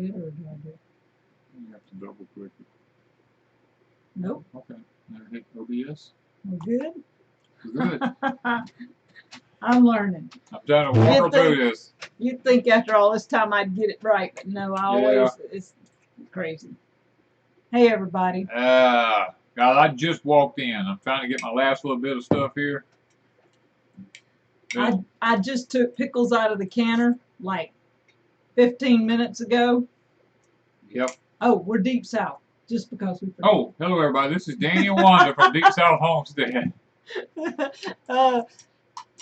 it, or do I do? You have to double click it. Nope. Okay. Now hit OBS. We're good? Good. I'm learning. I'm trying to walk her through this. You'd think after all this time I'd get it right, but no, I always, it's crazy. Hey, everybody. God, I just walked in. I'm trying to get my last little bit of stuff here. I just took pickles out of the canner like 15 minutes ago. Yep. Oh, we're Deep South, just because we forgot. Oh, hello, everybody. This is Danny and Wanda from Deep South Homestead.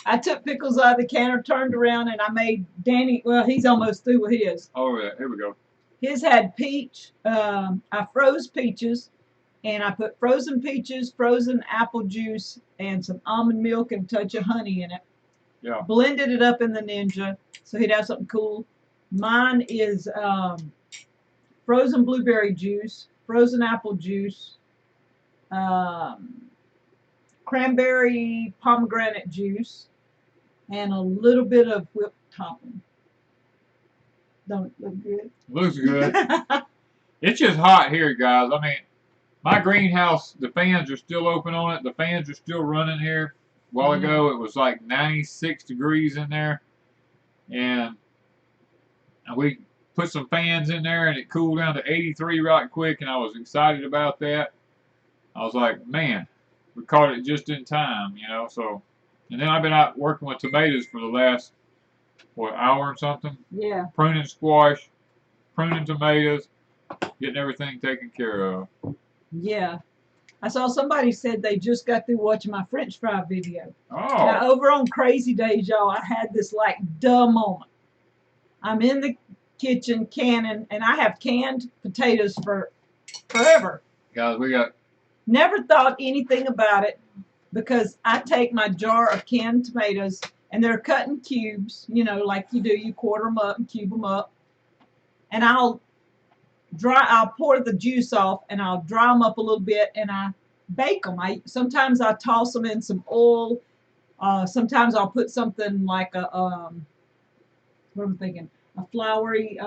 I took pickles out of the canner, turned around, and I made Danny, well, he's almost through with his. Oh, yeah. Here we go. His had peach. I froze peaches, and I put frozen peaches, frozen apple juice, and some almond milk and a touch of honey in it. Yeah. Blended it up in the Ninja, so he'd have something cool. Mine is frozen blueberry juice, frozen apple juice, cranberry pomegranate juice, and a little bit of whipped topping. Don't it look good? Looks good. It's just hot here, guys. I mean, my greenhouse, the fans are still open on it. The fans are still running here. A while ago, it was like 96 degrees in there. And we put some fans in there, and it cooled down to 83 right quick, and I was excited about that. I was like, man, we caught it just in time, you know. So, and then I've been out working with tomatoes for the last, what, hour or something? Yeah. Pruning squash, pruning tomatoes, getting everything taken care of. Yeah. I saw somebody said they just got through watching my French fry video. Oh. Now, over on Crazy Days, y'all, I had this, like, duh moment. I'm in the kitchen canning, and I have canned potatoes for forever. Guys, we got... Never thought anything about it, because I take my jar of canned tomatoes, and they're cut in cubes, you know, like you do. You quarter them up and cube them up. And I'll pour the juice off, and I'll dry them up a little bit, and I bake them. Sometimes I toss them in some oil. Sometimes I'll put something like a, what am I thinking? A floury,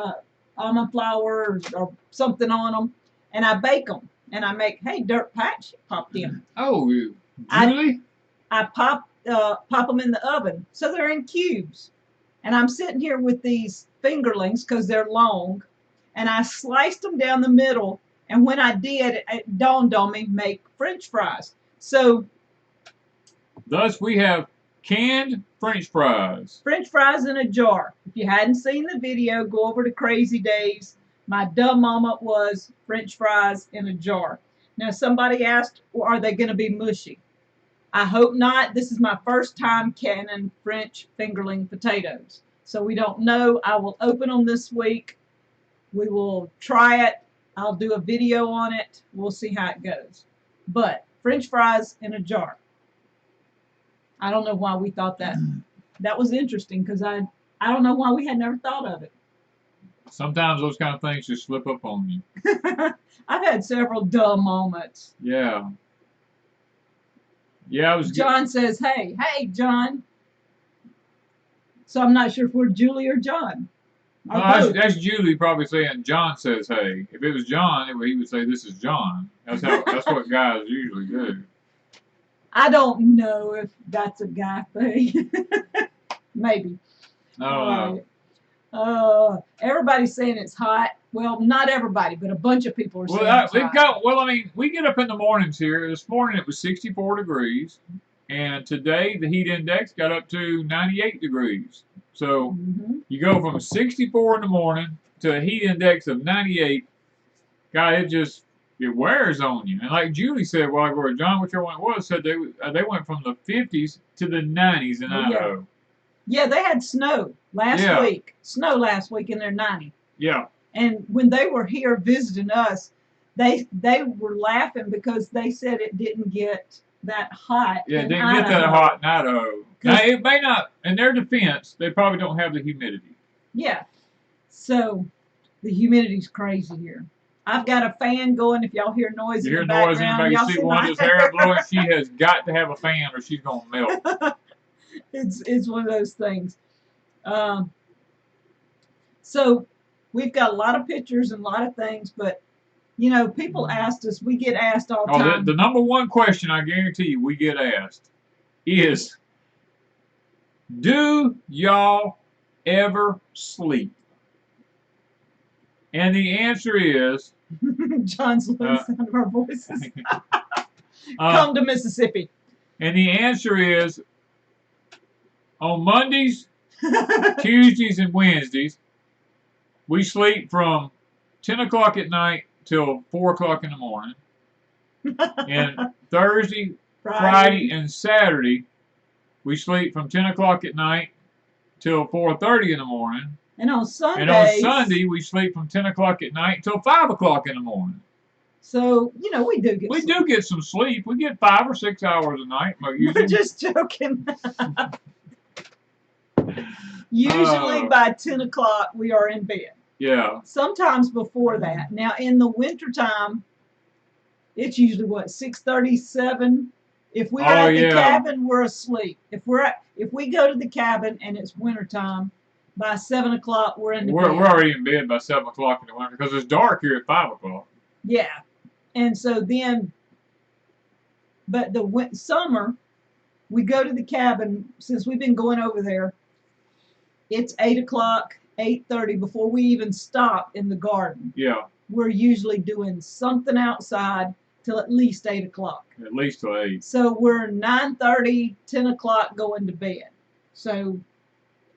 almond flour or something on them, and I bake them. And I make, hey, Dirt Patch popped in. Oh, Julie? I pop them in the oven, so they're in cubes. And I'm sitting here with these fingerlings, because they're long, and I sliced them down the middle, and when I did, it dawned on me, make French fries. So, thus we have canned French fries. French fries in a jar. If you hadn't seen the video, go over to Crazy Days. My dumb moment was French fries in a jar. Now, somebody asked, well, are they going to be mushy? I hope not. This is my first time canning French fingerling potatoes. So we don't know. I will open them this week. We will try it. I'll do a video on it. We'll see how it goes. But French fries in a jar. I don't know why we thought that. That was interesting, because I don't know why we had never thought of it. Sometimes those kind of things just slip up on you. I've had several dumb moments. Yeah. Yeah, I was. John says, hey, John. So I'm not sure if we're Julie or John. No, that's Julie probably saying John says hey. If it was John, he would say this is John. That's what guys usually do. I don't know if that's a guy thing. Maybe. I don't know. Everybody's saying it's hot. Well, not everybody, but a bunch of people are saying it's hot. We get up in the mornings here. This morning it was 64 degrees. And today the heat index got up to 98 degrees. So you go from 64 in the morning to a heat index of 98. God, it wears on you. And like Julie said while ago, John, whichever one it was, said they went from the 50s to the 90s in Idaho. Yeah, they had snow last week. Snow last week, and they're 90. Yeah. And when they were here visiting us, they were laughing because they said it didn't get that hot. Yeah, it didn't get that hot in Idaho. Now, it may not, in their defense, they probably don't have the humidity. Yeah. So, the humidity's crazy here. I've got a fan going. If y'all hear noise in the background, y'all see Wanda's hair blowing. She has got to have a fan or she's going to melt. It's one of those things. So, We've got a lot of pictures and a lot of things, but you know, people asked us. We get asked all the time. The number one question I guarantee you we get asked is, do y'all ever sleep? And the answer is, John's loving the sound of our voices. Come to Mississippi. And the answer is, on Mondays, Tuesdays, and Wednesdays, we sleep from 10 o'clock at night till 4 o'clock in the morning. And Thursday, Friday, and Saturday, we sleep from 10 o'clock at night till 4:30 in the morning. And on Sunday, we sleep from 10 o'clock at night till 5 o'clock in the morning. So, you know, we do get some sleep. We get 5 or 6 hours a night. We're just joking. Usually by 10 o'clock, we are in bed. Yeah. Sometimes before that. Now, in the wintertime, it's usually, what, 6:30, 7? If we're at the cabin, we're asleep. If we go to the cabin and it's wintertime, by 7 o'clock, we're in bed. We're already in bed by 7 o'clock in the winter because it's dark here at 5 o'clock. Yeah. And so then, but the summer, we go to the cabin. Since we've been going over there, it's 8 o'clock, 8:30 before we even stop in the garden. Yeah. We're usually doing something outside till at least 8 o'clock. At least till 8. So we're 9:30, 10 o'clock going to bed. So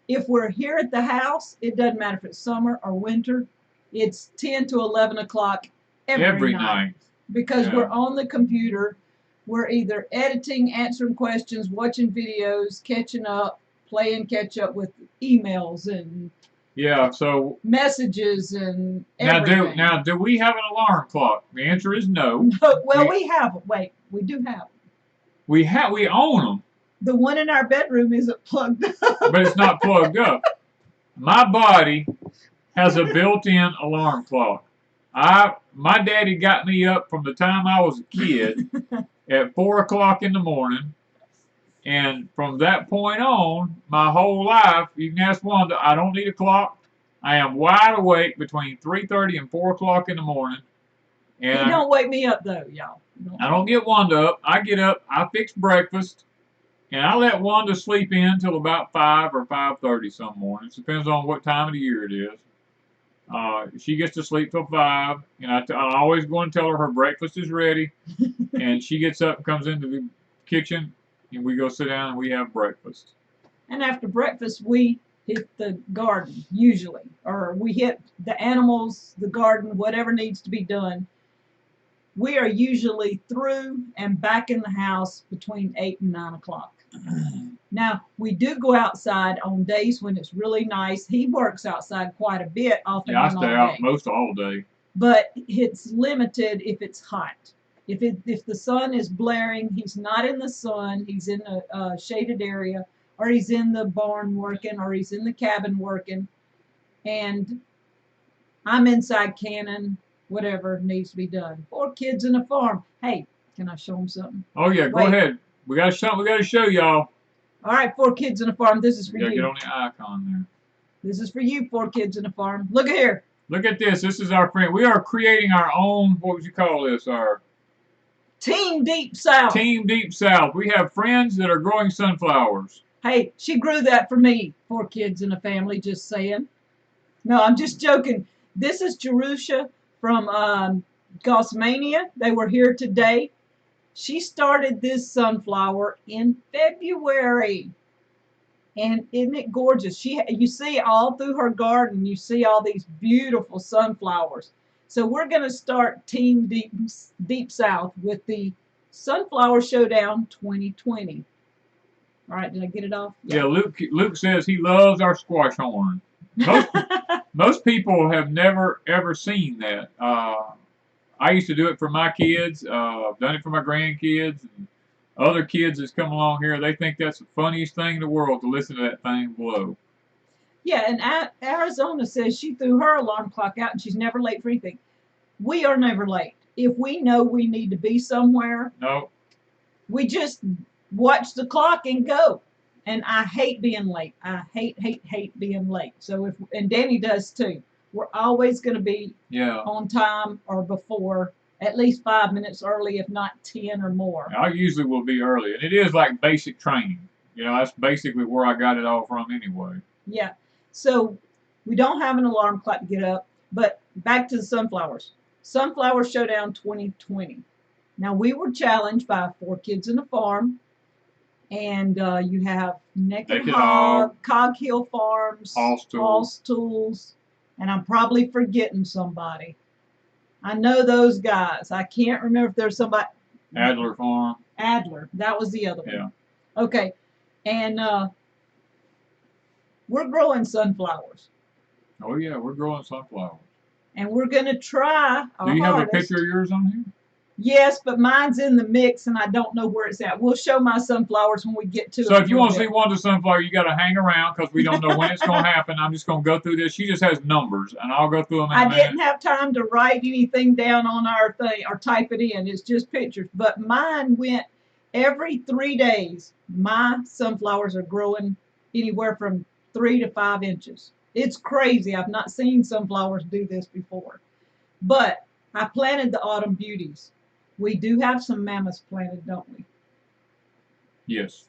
if we're here at the house, it doesn't matter if it's summer or winter. It's 10 to 11 o'clock every night. Because we're on the computer. We're either editing, answering questions, watching videos, catching up, playing catch up with emails and so messages and everything. Now, do we have an alarm clock? The answer is no. Well, we have. Wait, we do have. We own them. The one in our bedroom isn't plugged up. But it's not plugged up. My body has a built-in alarm clock. My daddy got me up from the time I was a kid at 4 o'clock in the morning. And from that point on, my whole life, you can ask Wanda, I don't need a clock. I am wide awake between 3:30 and 4 o'clock in the morning. And you don't wake me up, though, y'all. I don't get Wanda up. I get up, I fix breakfast, and I let Wanda sleep in till about 5 or 5:30 some mornings. Depends on what time of the year it is. She gets to sleep till 5, and I always go and tell her breakfast is ready. And she gets up and comes into the kitchen, and we go sit down and we have breakfast. And after breakfast, we hit the garden, usually. Or we hit the animals, the garden, whatever needs to be done. We are usually through and back in the house between 8 and 9 o'clock. Now, we do go outside on days when it's really nice. He works outside quite a bit, off and on all day. I stay out most all day. But it's limited if it's hot. If the sun is blaring, he's not in the sun. He's in a shaded area, or he's in the barn working, or he's in the cabin working. And I'm inside canning whatever needs to be done. 4 kids in a farm. Hey, can I show them something? Oh, yeah, go ahead. We got something we got to show y'all. All right, 4 kids in a farm. This is for you. Get on the icon there. This is for you, 4 kids in a farm. Look at here. Look at this. This is our friend. We are creating our own, what would you call this? Our Team Deep South. Team Deep South. We have friends that are growing sunflowers. Hey, she grew that for me. 4 kids in a family, just saying. No, I'm just joking. This is Jerusha from Gosmania. They were here today. She started this sunflower in February. And isn't it gorgeous? You see all through her garden, you see all these beautiful sunflowers. So we're going to start Team Deep South with the Sunflower Showdown 2020. All right, did I get it off? Yeah, Luke says he loves our squash horn. Most people have never, ever seen that. I used to do it for my kids. I've done it for my grandkids. And other kids that's come along here, they think that's the funniest thing in the world to listen to that thing blow. Yeah, and Arizona says she threw her alarm clock out and she's never late for anything. We are never late. If we know we need to be somewhere, no, we just watch the clock and go. And I hate being late. I hate being late. So and Danny does too. we're always going to be Yeah. on time or before, at least 5 minutes early, if not 10 or more. I usually will be early, and it is like basic training. You know, that's basically where I got it all from anyway. Yeah. So we don't have an alarm clock to get up, but back to the sunflowers. Sunflower Showdown 2020. Now, we were challenged by 4 Kids in the Farm, and you have Naked Hog, Cog Hill Farms, False Tools, and I'm probably forgetting somebody. I know those guys. I can't remember if there's somebody. Adler Farm. Adler. That was the other one. Yeah. Okay. And we're growing sunflowers. Oh, yeah, we're growing sunflowers. And we're going to try our Do you have hardest. a picture of yours on here? Yes, but mine's in the mix, and I don't know where it's at. We'll show my sunflowers when we get to it. So if you want to see Wanda Sunflower, you got to hang around because we don't know when it's going to happen. I'm just going to go through this. She just has numbers, and I'll go through them in a minute. I didn't have time to write anything down on our thing or type it in. It's just pictures. But mine went every 3 days. My sunflowers are growing anywhere from 3 to 5 inches. It's crazy. I've not seen sunflowers do this before. But I planted the autumn beauties. We do have some mammoths planted, don't we? Yes.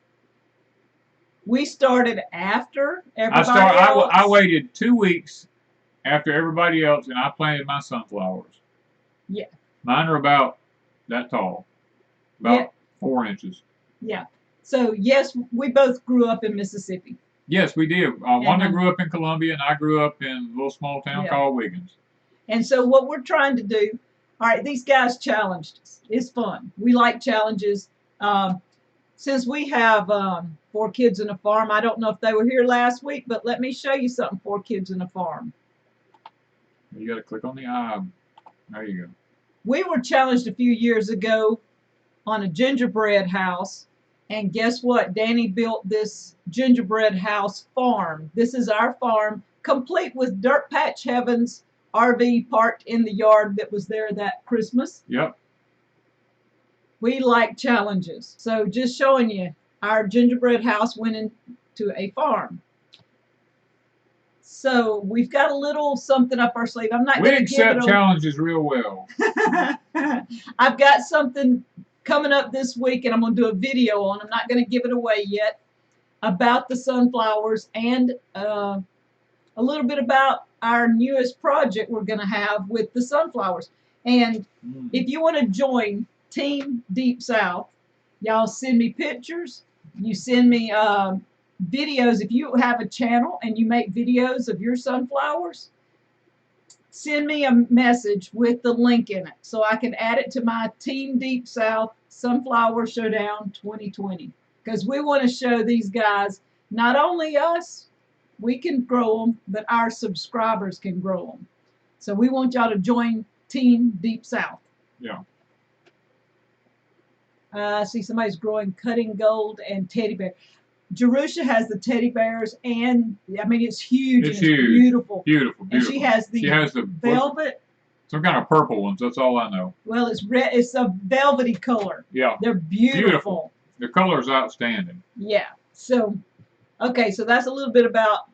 We started after everybody else. I waited 2 weeks after everybody else, and I planted my sunflowers. Yeah. Mine are about that tall, about 4 inches. Yeah. So yes, we both grew up in Mississippi. Yes, we did. Wanda grew up in Columbia, and I grew up in a little small town called Wiggins. And so what we're trying to do, all right, these guys challenged us. It's fun. We like challenges. Since we have 4 Kids in a Farm, I don't know if they were here last week, but let me show you something, 4 Kids in a Farm. You got to click on the eye. There you go. We were challenged a few years ago on a gingerbread house. And guess what? Danny built this gingerbread house farm. This is our farm, complete with Dirt Patch Heaven's RV parked in the yard that was there that Christmas. Yep. We like challenges. So just showing you, our gingerbread house went into a farm. So we've got a little something up our sleeve. I'm not going to give it. We accept challenges real well. I've got something coming up this week, and I'm going to do a video on. I'm not going to give it away yet, about the sunflowers and a little bit about our newest project we're going to have with the sunflowers. And if you want to join Team Deep South, y'all send me pictures. You send me videos. If you have a channel and you make videos of your sunflowers, send me a message with the link in it so I can add it to my Team Deep South Sunflower Showdown 2020. Because we want to show these guys, not only us, we can grow them, but our subscribers can grow them. So we want y'all to join Team Deep South. Yeah. I see somebody's growing cutting gold and teddy bear. Jerusha has the teddy bears, and I mean it's huge. It's and huge. It's beautiful. Beautiful. And she has the velvet. Some kind of purple ones. That's all I know. Well, it's red. It's a velvety color. Yeah. They're beautiful. The color is outstanding. Yeah. So, okay. So that's a little bit about.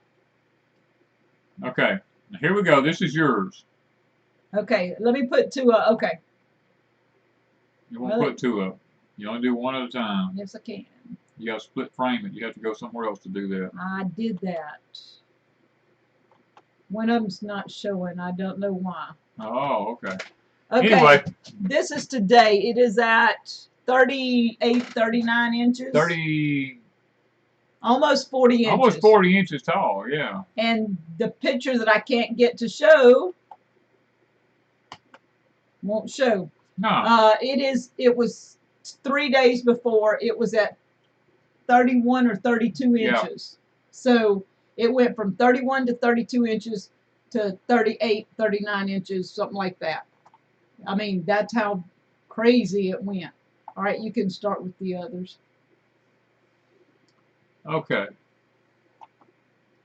Okay. Now here we go. This is yours. Okay. Let me put 2 up. Okay. You won't put 2 up. You only do 1 at a time. Yes, I can. You got to split frame it. You have to go somewhere else to do that. I did that. One of them's not showing. I don't know why. Oh, okay. Okay. Anyway. This is today. It is at 38, 39 inches. 30. Almost 40 inches. Almost 40 inches tall, yeah. And the picture that I can't get to show won't show. No. It was 3 days before. It was at 31 or 32 inches. So it went from 31 to 32 inches to 38, 39 inches, something like that. I mean, that's how crazy it went. All right, you can start with the others. Okay.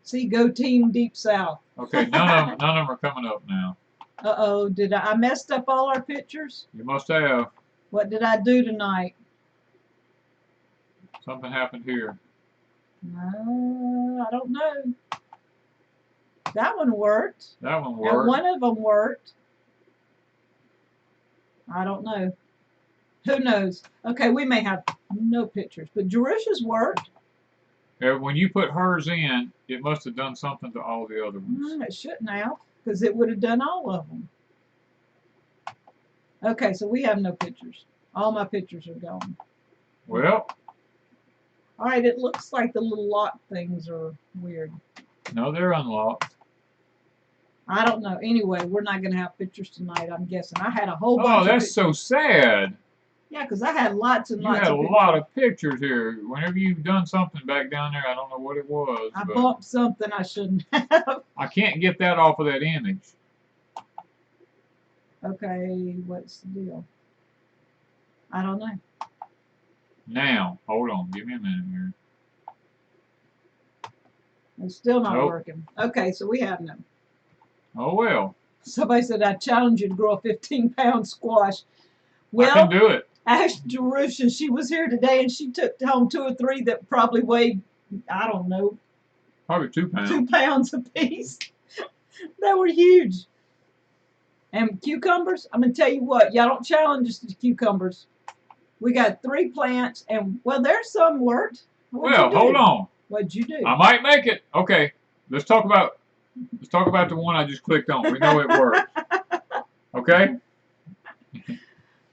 See, go Team Deep South. Okay, none of them are coming up now. Uh-oh, did I messed up all our pictures? You must have. What did I do tonight? Something happened here. I don't know. That one worked. That one And worked. one of them worked. I don't know. Who knows? Okay, we may have no pictures, but Jerusha's worked. When you put hers in, it must have done something to all the other ones. It shouldn't have, because it would have done all of them. Okay, so we have no pictures. All my pictures are gone. Well. All right, it looks like the little lock things are weird. No, they're unlocked. I don't know. Anyway, we're not going to have pictures tonight, I'm guessing. I had a whole bunch Oh, of that's pictures. so sad. Yeah, because I had lots and You lots had of a pictures. lot of pictures here. Whenever you've done something back down there, I don't know what it was. I but bumped something I shouldn't have. I can't get that off of that image. Okay, what's the deal? I don't know. Now, hold on. Give me a minute here. It's still not Nope. working. Okay, so we have none. Oh, well. Somebody said, I challenge you to grow a 15-pound squash. I Well, can do it. ask Jerusha. She was here today, and she took home 2 or 3 that probably weighed, I don't know, Probably 2 pounds. 2 pounds apiece. They were huge. And cucumbers, I'm going to tell you what, y'all don't challenge us to cucumbers. We got 3 plants, and, well, there's some worked. Well, hold on. What'd you do? I might make it. Okay, let's talk about the one I just clicked on. We know it worked. Okay?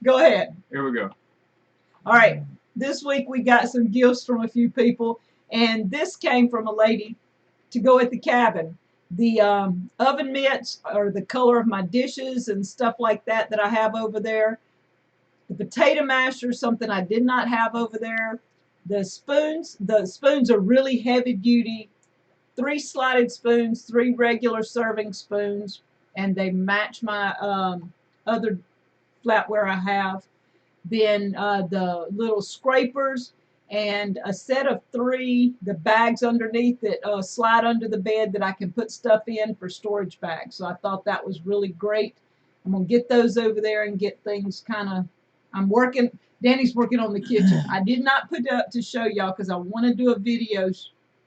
Go ahead. Here we go. All right. This week we got some gifts from a few people, and this came from a lady to go at the cabin. The oven mitts are the color of my dishes and stuff like that I have over there. The potato masher, something I did not have over there. The spoons are really heavy duty. 3 slotted spoons, 3 regular serving spoons, and they match my other flatware I have. Then the little scrapers and a set of 3, the bags underneath that slide under the bed that I can put stuff in for storage bags. So I thought that was really great. I'm going to get those over there and get things kind of, Danny's working on the kitchen. I did not put it up to show y'all because I want to do a video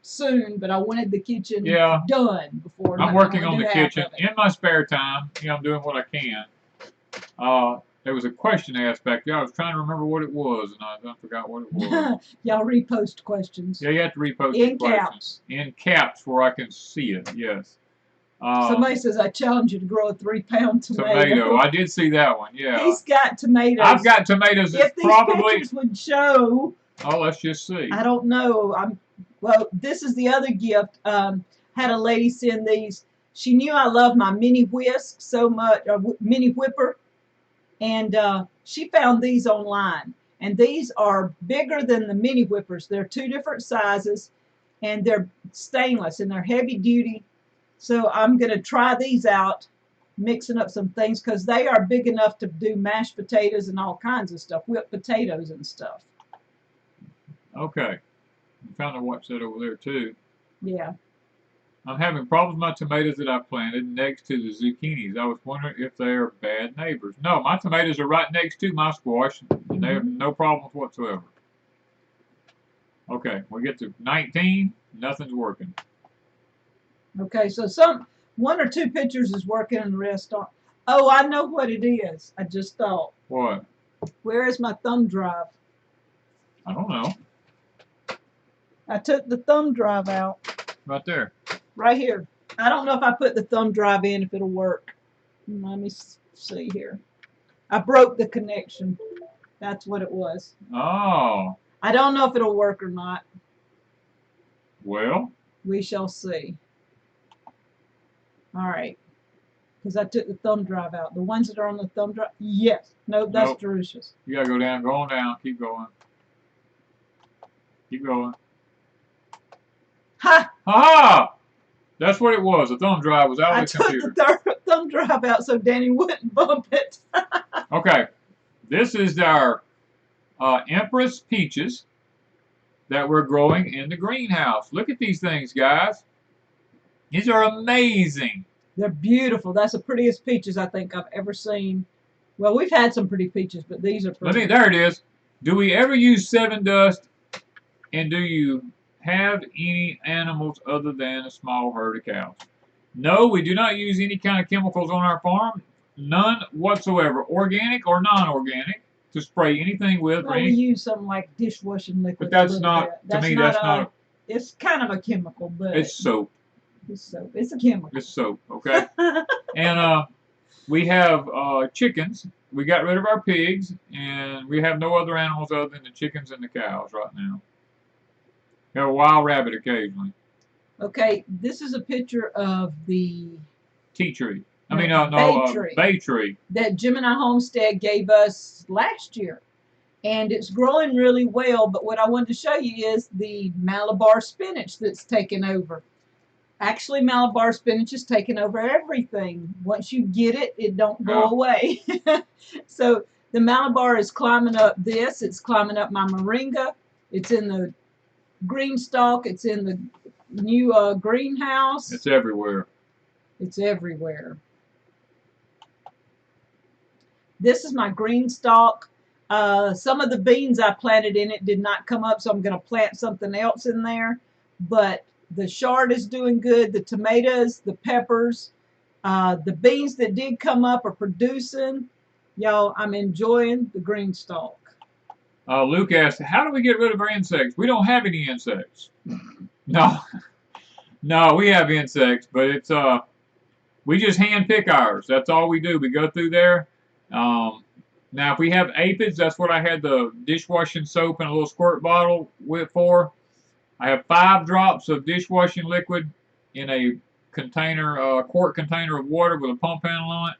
soon, but I wanted the kitchen done before. I'm working on the kitchen in my spare time. You know, I'm doing what I can. There was a question asked back there. I was trying to remember what it was, and I forgot what it was. Y'all repost questions. Yeah, you have to repost in questions. Caps. In caps where I can see it, yes. Somebody says, I challenge you to grow a 3-pound tomato. I did see that one, yeah. He's got tomatoes. I've got tomatoes. If these pictures would show. Oh, let's just see. I don't know. Well, this is the other gift. Had a lady send these. She knew I love my mini whisk so much, or mini whipper. And she found these online. And these are bigger than the mini whippers. They're 2 different sizes. And they're stainless. And they're heavy duty. So I'm going to try these out, mixing up some things, because they are big enough to do mashed potatoes and all kinds of stuff, whipped potatoes and stuff. Okay. I'm trying to watch that over there, too. Yeah. I'm having problems with my tomatoes that I planted next to the zucchinis. I was wondering if they're bad neighbors. No, my tomatoes are right next to my squash, and they have no problems whatsoever. Okay, we get to 19. Nothing's working. Okay, so 1 or 2 pictures is working and the rest aren't. Oh, I know what it is. I just thought. What? Where is my thumb drive? I don't know. I took the thumb drive out. Right there. Right here. I don't know if I put the thumb drive in, if it'll work. Let me see here. I broke the connection. That's what it was. Oh. I don't know if it'll work or not. Well. We shall see. All right. Because I took the thumb drive out. The ones that are on the thumb drive. Yes. Nope, that's Jerusha's. You got to go down. Go on down. Keep going. Keep going. Ha! Ha! That's what it was. The thumb drive was out of the computer. I took the thumb drive out so Danny wouldn't bump it. Okay. This is our Empress Peaches that we're growing in the greenhouse. Look at these things, guys. These are amazing. They're beautiful. That's the prettiest peaches I think I've ever seen. Well, we've had some pretty peaches, but these are pretty. There it is. Do we ever use 7 dust? And do you have any animals other than a small herd of cows? No, we do not use any kind of chemicals on our farm. None whatsoever, organic or non-organic, to spray anything with. Well, we use something like dishwashing liquid. But that's a little not, bit. to That's me, not that's not, it's kind of a chemical, but it's soap. it's soap. It's a chemical. It's soap, okay? And we have chickens. We got rid of our pigs, and we have no other animals other than the chickens and the cows right now. We have a wild rabbit occasionally. Okay, this is a picture of the Tea tree. Bay tree. That Gemini Homestead gave us last year. And it's growing really well, but what I wanted to show you is the Malabar spinach that's taken over. Actually, Malabar spinach is taking over everything. Once you get it, it don't go away. So the Malabar is climbing up this. It's climbing up my moringa. It's in the GreenStalk. It's in the new greenhouse. It's everywhere. It's everywhere. This is my GreenStalk. Some of the beans I planted in it did not come up, so I'm going to plant something else in there. But the chard is doing good. The tomatoes, the peppers, the beans that did come up are producing. Y'all, I'm enjoying the GreenStalk. Luke asked, how do we get rid of our insects? We don't have any insects. No. No, we have insects, but it's we just hand pick ours. That's all we do. We go through there. Now, if we have aphids, that's what I had the dishwashing soap in a little squirt bottle for. I have 5 drops of dishwashing liquid in a container, quart container of water with a pump handle on it,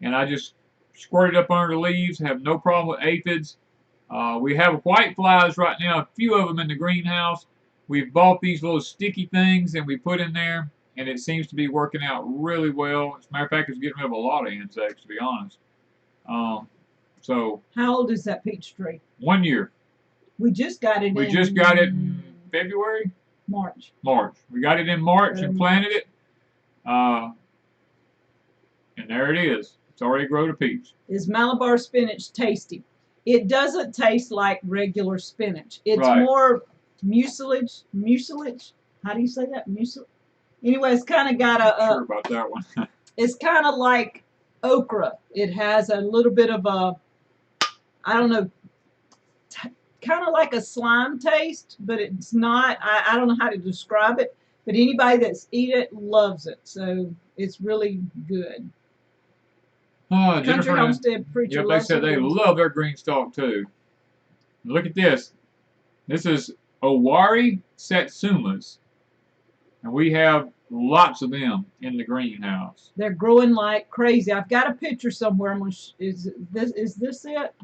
and I just squirt it up under the leaves. Have no problem with aphids. We have white flies right now, a few of them in the greenhouse. We've bought these little sticky things and we put in there, and it seems to be working out really well. As a matter of fact, it's getting rid of a lot of insects, to be honest. So. How old is that peach tree? 1 year. We just got it. We just got it in February. March. We got it in March and planted it. And there it is. It's already grown a peach. Is Malabar spinach tasty? It doesn't taste like regular spinach. It's more mucilage. How do you say that? Mucilage. Anyway, it's kind of got a. Sure about that one. It's kind of like okra. It has a little bit of a, I don't know, kind of like a slime taste, but it's not. I don't know how to describe it. But anybody that's eaten it loves it. So it's really good. Country Homestead Preacher. Yep, they said they love their GreenStalk too. Look at this. This is Owari Satsumas, and we have lots of them in the greenhouse. They're growing like crazy. I've got a picture somewhere. I'm gonna is this it?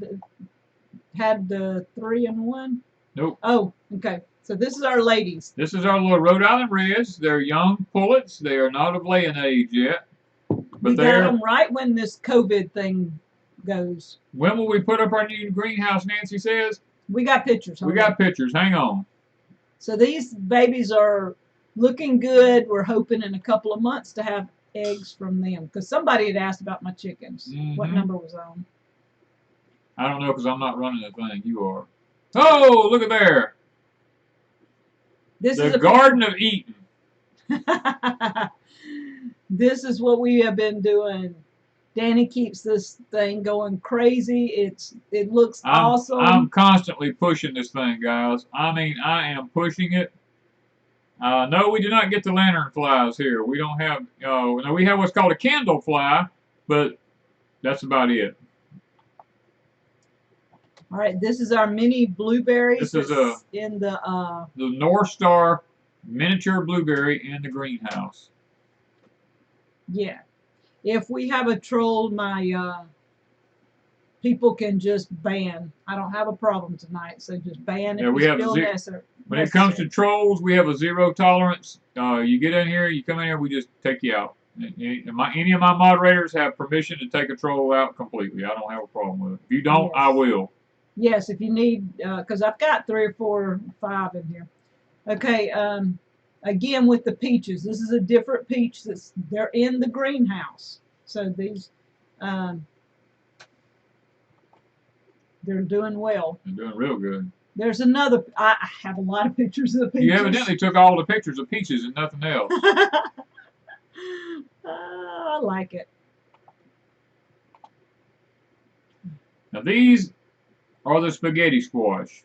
Had the 3-in-1? Nope. Oh, okay. So this is our ladies. This is our little Rhode Island Reds. They're young pullets. They are not of laying age yet. But we got them right when this COVID thing goes. When will we put up our new greenhouse, Nancy says? We got pictures. We got pictures. Hang on. So these babies are looking good. We're hoping in a couple of months to have eggs from them. Because somebody had asked about my chickens. What number was I on? I don't know because I'm not running the thing. You are. Oh, look at there. This is the Garden of Eden. This is what we have been doing. Danny keeps this thing going crazy. It looks awesome. I'm constantly pushing this thing, guys. I mean, I am pushing it. No, we do not get the lantern flies here. We don't have. No, we have what's called a candle fly, but that's about it. All right, this is our mini blueberries. This is in the North Star miniature blueberry in the greenhouse. Yeah. If we have a troll, my people can just ban. I don't have a problem tonight, so just ban it. We have necessary. When it comes to trolls, we have a 0 tolerance. You get in here, you come in here, we just take you out. Any of my moderators have permission to take a troll out completely. I don't have a problem with it. If you don't, I will. Yes, if you need, because I've got 3 or 4 or 5 in here. Okay, again with the peaches. This is a different peach. They're in the greenhouse. So these, they're doing well. They're doing real good. There's another, I have a lot of pictures of peaches. You evidently took all the pictures of peaches and nothing else. I like it. Now these are the spaghetti squash.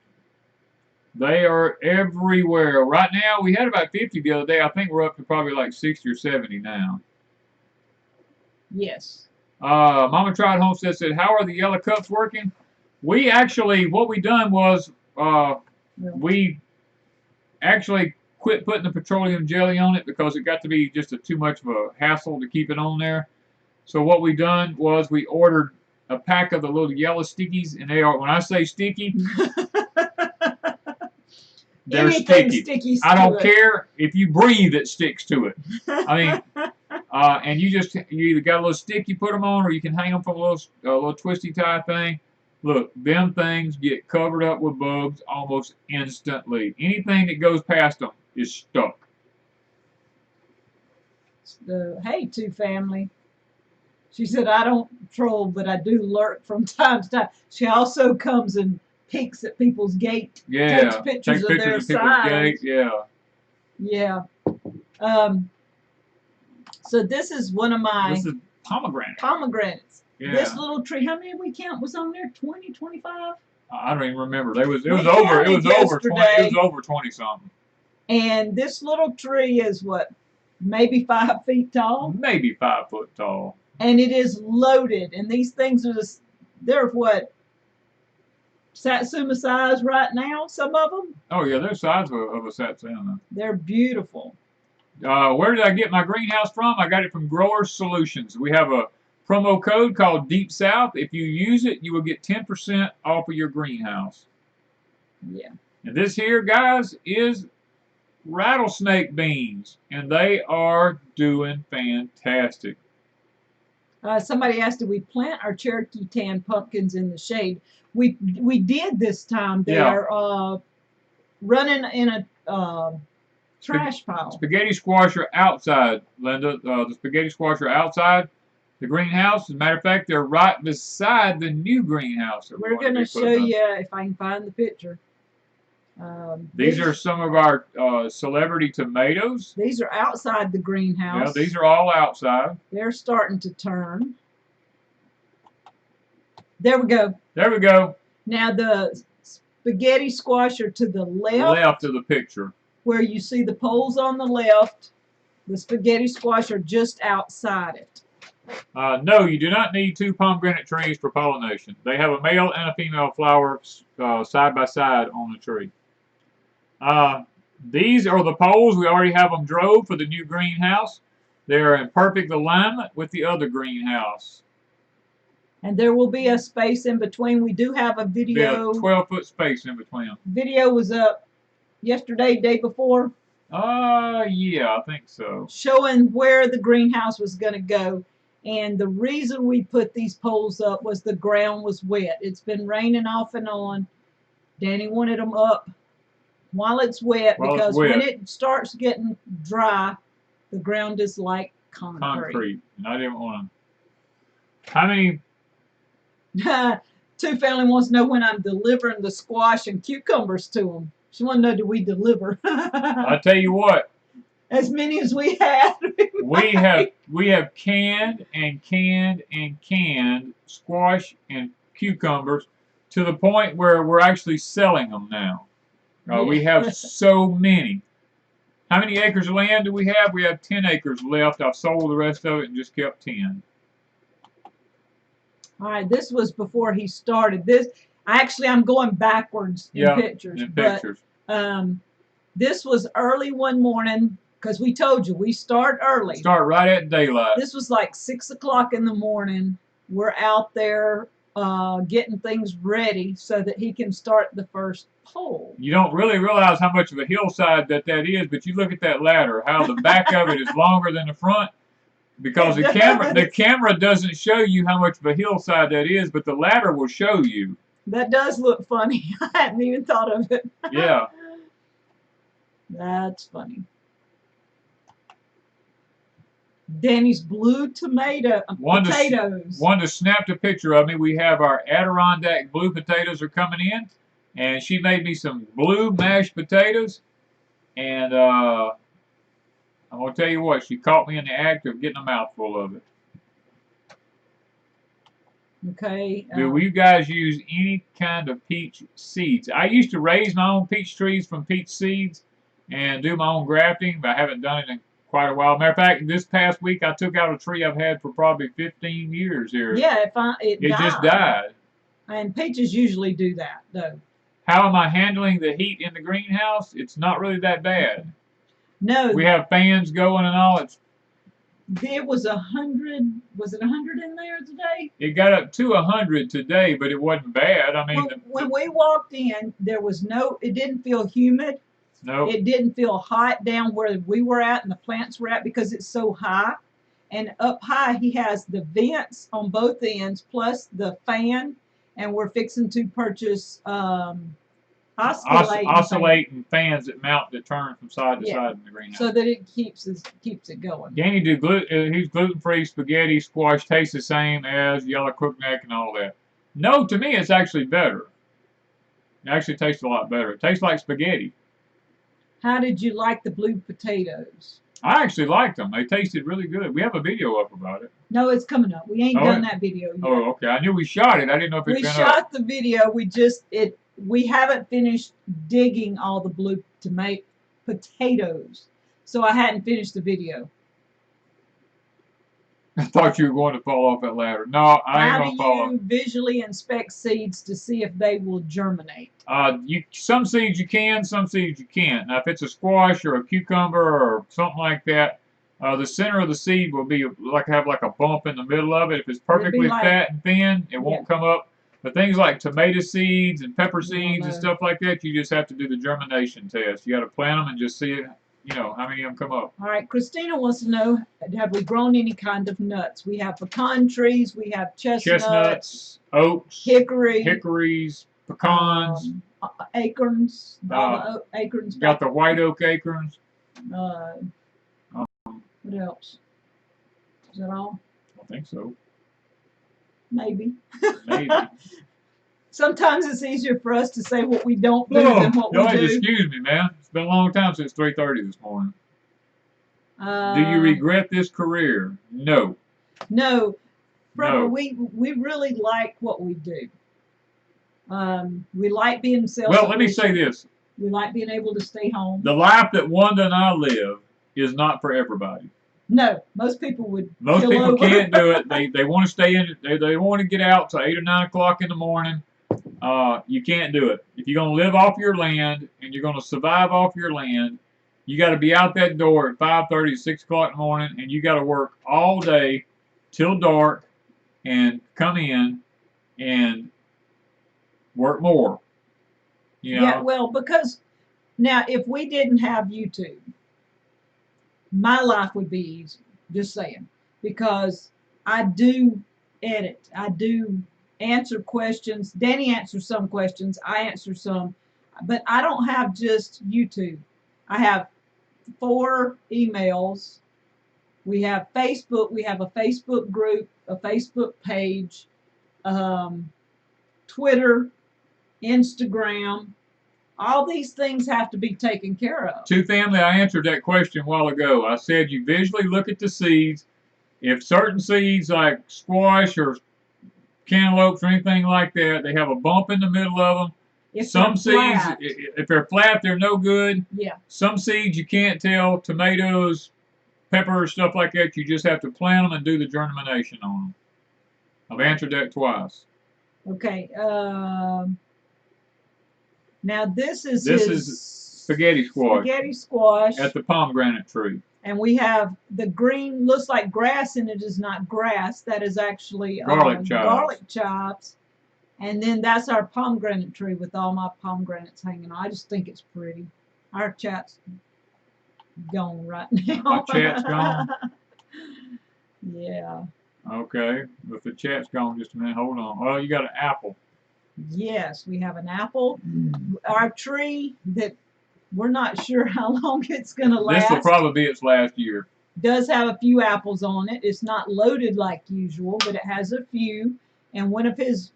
They are everywhere. Right now, we had about 50 the other day. I think we're up to probably like 60 or 70 now. Yes. Mama Tried Homestead said, how are the yellow cups working? We actually, what we done was, we actually quit putting the petroleum jelly on it because it got to be just too much of a hassle to keep it on there. So what we done was we ordered a pack of the little yellow stickies, and they are, when I say sticky, they're sticky. I don't care if you breathe, it sticks to it. I mean, and you either got a little stick you put them on, or you can hang them from a little twisty tie thing. Look, them things get covered up with bugs almost instantly. Anything that goes past them is stuck. Hey, Two Family. She said, I don't troll, but I do lurk from time to time. She also comes and peeks at people's gate. Yeah. Takes pictures of their signs. Yeah. Yeah. So this is one of my... This is pomegranate. Pomegranates. Yeah. This little tree, how many did we count? Was on there 20, 25? I don't even remember. It was over 20 something. And this little tree is what? Maybe 5 feet tall? Maybe 5 foot tall. And it is loaded. And these things are just, they're what? Satsuma size right now, some of them? Oh yeah, they're size of a Satsuma. They're beautiful. Where did I get my greenhouse from? I got it from Growers Solutions. We have a promo code called Deepsouth. If you use it, you will get 10% off of your greenhouse. Yeah. And this here, guys, is Rattlesnake Beans. And they are doing fantastic. Somebody asked, did we plant our Cherokee tan pumpkins in the shade? We did this time. They're running in a trash pile. Spaghetti squash are outside, Linda. The spaghetti squash are outside the greenhouse. As a matter of fact, they're right beside the new greenhouse. We're going to show you, if I can find the picture. These are some of our celebrity tomatoes. These are outside the greenhouse. Yeah, these are all outside. They're starting to turn. There we go. There we go. Now the spaghetti squash are to the left. Left of the picture. Where you see the poles on the left. The spaghetti squash are just outside it. No, you do not need 2 pomegranate trees for pollination. They have a male and a female flower side by side on the tree. These are the poles. We already have them drove for the new greenhouse. They're in perfect alignment with the other greenhouse. And there will be a space in between. We do have a video. 12-foot space in between them. Video was up yesterday, day before. Yeah, I think so. Showing where the greenhouse was going to go. And the reason we put these poles up was the ground was wet. It's been raining off and on. Danny wanted them up while it's wet because when it starts getting dry, the ground is like concrete. And I didn't want them. How many? Two Family wants to know when I'm delivering the squash and cucumbers to them. She wants to know, do we deliver? I tell you what. As many as we had. we have canned and canned and canned squash and cucumbers to the point where we're actually selling them now. We have so many. How many acres of land do we have? We have 10 acres left. I've sold the rest of it and just kept 10. All right, this was before he started. I'm going backwards in pictures. This was early one morning because we told you we start early. Start right at daylight. This was like 6 o'clock in the morning. We're out there getting things ready so that he can start the first pole. You don't really realize how much of a hillside that is, but you look at that ladder, how the back of it is longer than the front. Because the camera doesn't show you how much of a hillside that is, but the ladder will show you. That does look funny. I hadn't even thought of it. Yeah. That's funny. Danny's blue potatoes. Wanda snapped a picture of me. We have our Adirondack blue potatoes are coming in, and she made me some blue mashed potatoes, and I'm I'm going to tell you what, she caught me in the act of getting a mouthful of it. Okay. Do you guys use any kind of peach seeds? I used to raise my own peach trees from peach seeds and do my own grafting, but I haven't done it in quite a while. Matter of fact, this past week I took out a tree I've had for probably 15 years here. Yeah, it died. Just died. And peaches usually do that, though. How am I handling the heat in the greenhouse? It's not really that bad. No. We have fans going and all. It was 100. Was it 100 in there today? It got up to 100 today, but it wasn't bad. I mean, when we walked in, there was no. It didn't feel humid. No. It didn't feel hot down where we were at and the plants were at because it's so high. And up high, he has the vents on both ends plus the fan. And we're fixing to purchase oscillating fans that mount that turn from side to side in the greenhouse, so that it keeps it going. Danny he's gluten-free spaghetti squash tastes the same as yellow crookneck and all that. No, to me it's actually better. It actually tastes a lot better. It tastes like spaghetti. How did you like the blue potatoes? I actually liked them. They tasted really good. We have a video up about it. No, it's coming up. We ain't done that video yet. Oh, okay. I knew we shot it. I didn't know if it's been up. We shot the video. We haven't finished digging all the blue potatoes. So I hadn't finished the video. I thought you were going to fall off that ladder. No, I ain't going to fall off. How do you visually inspect seeds to see if they will germinate? Some seeds you can, some seeds you can't. Now, if it's a squash or a cucumber or something like that, the center of the seed will be have a bump in the middle of it. If it's perfectly fat and thin, it won't come up. But things like tomato seeds and pepper seeds and stuff like that, you just have to do the germination test. You got to plant them and just see it. How many of them come up. All right, Christina wants to know, have we grown any kind of nuts? We have pecan trees, we have chestnuts, oaks, hickories, pecans, acorns, acorns. Got the white oak acorns. What else? Is that all? I think so. Maybe. Maybe. Sometimes it's easier for us to say what we don't do than what we do. Excuse me, man. It's been a long time since 3:30 this morning. Do you regret this career? No. No. We really like what we do. We like being self-sufficient. Well, let me say this. We like being able to stay home. The life that Wanda and I live is not for everybody. No, most people would. Most people can't do it. They want to stay in. They want to get out till 8 or 9 o'clock in the morning. You can't do it. If you're going to live off your land and you're going to survive off your land, you got to be out that door at 5:30, 6 o'clock in the morning, and you got to work all day till dark and come in and work more. Yeah, well, because now if we didn't have YouTube, my life would be easy. Just saying, because I do edit, I do answer questions. Danny answers some questions, I answer some, but I don't have just YouTube. I have 4 emails. We have Facebook. We have a Facebook group, a Facebook page, Twitter, Instagram. All these things have to be taken care of. To family, I answered that question a while ago. I said you visually look at the seeds. If certain seeds like squash or cantaloupes or anything like that, they have a bump in the middle of them. Some seeds, if they're flat, they're no good. Yeah. Some seeds you can't tell. Tomatoes, peppers, stuff like that, you just have to plant them and do the germination on them. I've answered that twice. Okay. Now this is spaghetti squash. Spaghetti squash. At the pomegranate tree. And we have the green, looks like grass, and it is not grass. That is actually garlic chives. And then that's our pomegranate tree with all my pomegranates hanging on. I just think it's pretty. Our chat's gone right now. My chat's gone? Yeah. Okay. If the chat's gone, just a minute. Hold on. Oh, you got an apple. Yes, we have an apple. Our tree that we're not sure how long it's going to last. This will probably be its last year. Does have a few apples on it. It's not loaded like usual, but it has a few. And one of his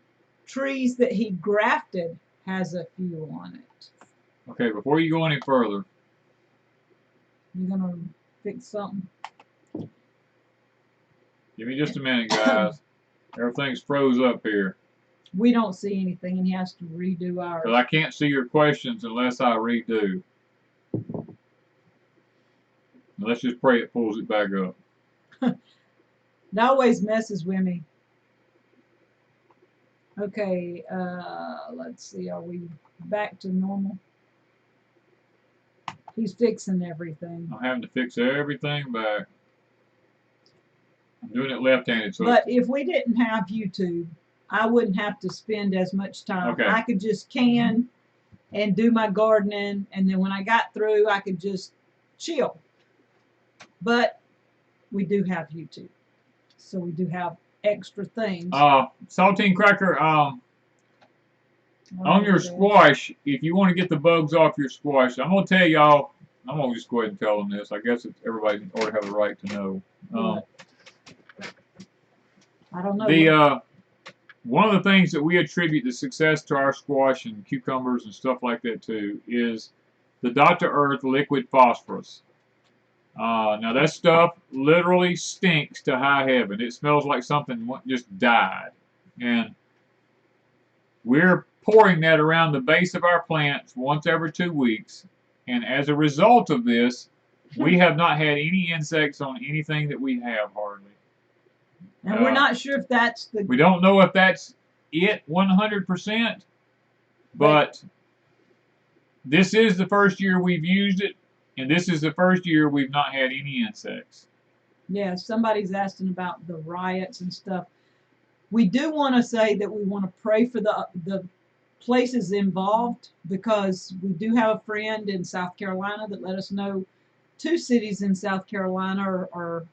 trees that he grafted has a few on it. Okay, before you go any further, you're gonna fix something. Give me just a minute, guys. Everything's froze up here. We don't see anything, and he has to redo ours. Because I can't see your questions unless I redo. Let's just pray it pulls it back up. It always messes with me. Okay, let's see. Are we back to normal? He's fixing everything. I'm having to fix everything back. I'm doing it left-handed. So but if we didn't have YouTube, I wouldn't have to spend as much time. Okay. I could just can and do my gardening, and then when I got through, I could just chill. But we do have YouTube, so we do have extra things. Saltine cracker, on your squash, if you want to get the bugs off your squash, I'm going to tell y'all, I'm going to just go ahead and tell them this. I guess everybody ought to have the right to know. I don't know. One of the things that we attribute the success to our squash and cucumbers and stuff like that to is the Dr. Earth liquid phosphorus. Now that stuff literally stinks to high heaven. It smells like something just died. And we're pouring that around the base of our plants once every 2 weeks. And as a result of this, we have not had any insects on anything that we have hardly. And we're not sure if that's the... We don't know if that's it 100%, but this is the first year we've used it, and this is the first year we've not had any insects. Yeah, somebody's asking about the riots and stuff. We do want to say that we want to pray for the places involved, because we do have a friend in South Carolina that let us know 2 cities in South Carolina are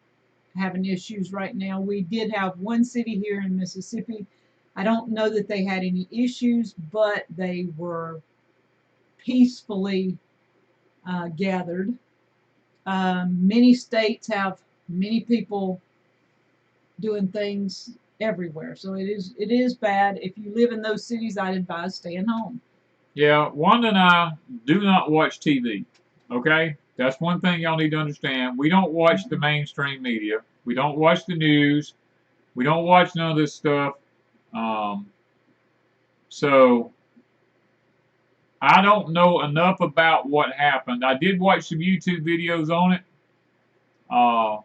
having issues right now. We did have one city here in Mississippi. I don't know that they had any issues, but they were peacefully gathered. Many states have many people doing things everywhere, so it is bad. If you live in those cities, I'd advise staying home. Yeah, Wanda and I do not watch TV. Okay, that's one thing y'all need to understand. We don't watch the mainstream media. We don't watch the news. We don't watch none of this stuff. So I don't know enough about what happened. I did watch some YouTube videos on it. I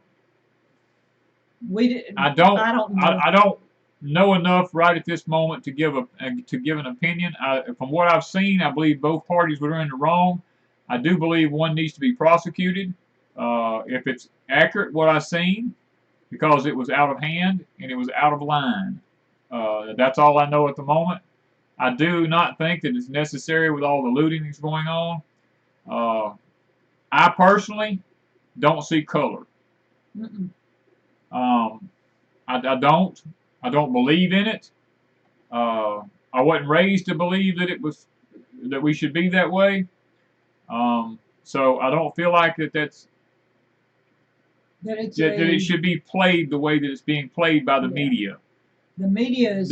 don't know enough right at this moment to give an opinion. From what I've seen, I believe both parties were in the wrong. I do believe one needs to be prosecuted if it's accurate what I've seen, because it was out of hand and it was out of line. That's all I know at the moment. I do not think that it's necessary with all the looting that's going on. I personally don't see color. I don't believe in it. I wasn't raised to believe that we should be that way. So I don't feel like that it should be played the way that it's being played by the media. The media is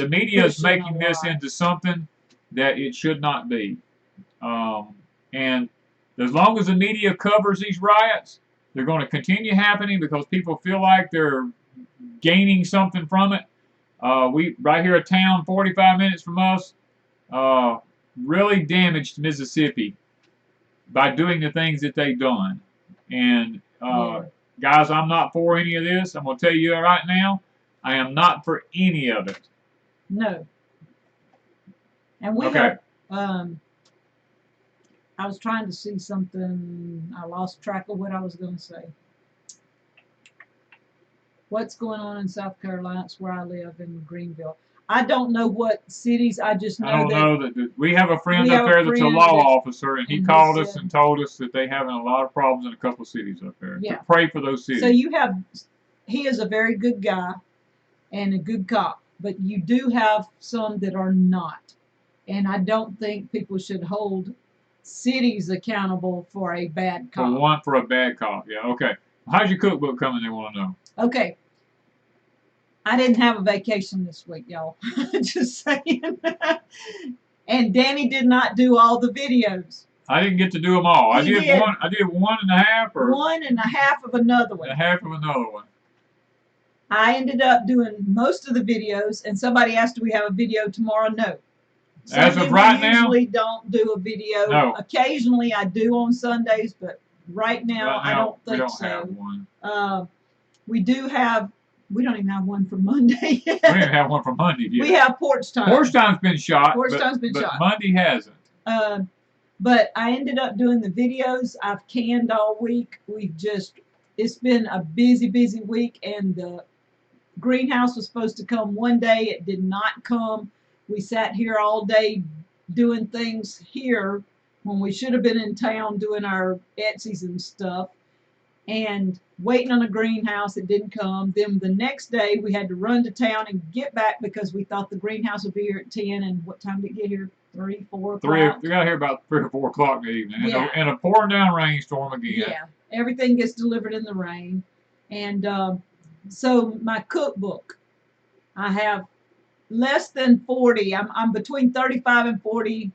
making this into something that it should not be. And as long as the media covers these riots, they're going to continue happening because people feel like they're gaining something from it. We right here, a town 45 minutes from us, really damaged Mississippi by doing the things that they've done. And guys, I'm not for any of this. I'm going to tell you right now, I am not for any of it. No. And we have, I was trying to see something. I lost track of what I was going to say. What's going on in South Carolina? It's where I live in Greenville. I don't know what cities. I just know that we have a friend up there that's a law officer, and he called us and told us that they're having a lot of problems in a couple of cities up there. Yeah. So pray for those cities. So he is a very good guy and a good cop, but you do have some that are not. And I don't think people should hold cities accountable for a bad cop. For a bad cop, yeah, okay. How's your cookbook coming, they want to know? Okay. I didn't have a vacation this week, y'all. Just saying. And Danny did not do all the videos. I didn't get to do them all. I He did did. one. I did 1.5 or 1.5 of another one. a half of another one. I ended up doing most of the videos, and somebody asked, do we have a video tomorrow? No. As Sunday, of right we now, usually don't do a video. No. Occasionally I do on Sundays, but right now I don't we think don't so. have one. We do have, we don't even have one for Monday yet. We don't even have one for Monday yet. We have Porch Time. Porch Time's been shot. Porch Time's been shot. But Monday hasn't. But I ended up doing the videos. I've canned all week. It's been a busy week, and the greenhouse was supposed to come one day. It did not come. We sat here all day doing things here when we should have been in town doing our Etsy's and stuff, and waiting on a greenhouse. It didn't come. Then the next day we had to run to town and get back because we thought the greenhouse would be here at 10. And what time did it get here? 3, 4 o'clock? We got here about 3 or 4 o'clock in the evening. Yeah. And a pouring down rainstorm again. Yeah. Everything gets delivered in the rain. And so my cookbook, I have less than 40. I'm between 35 and 40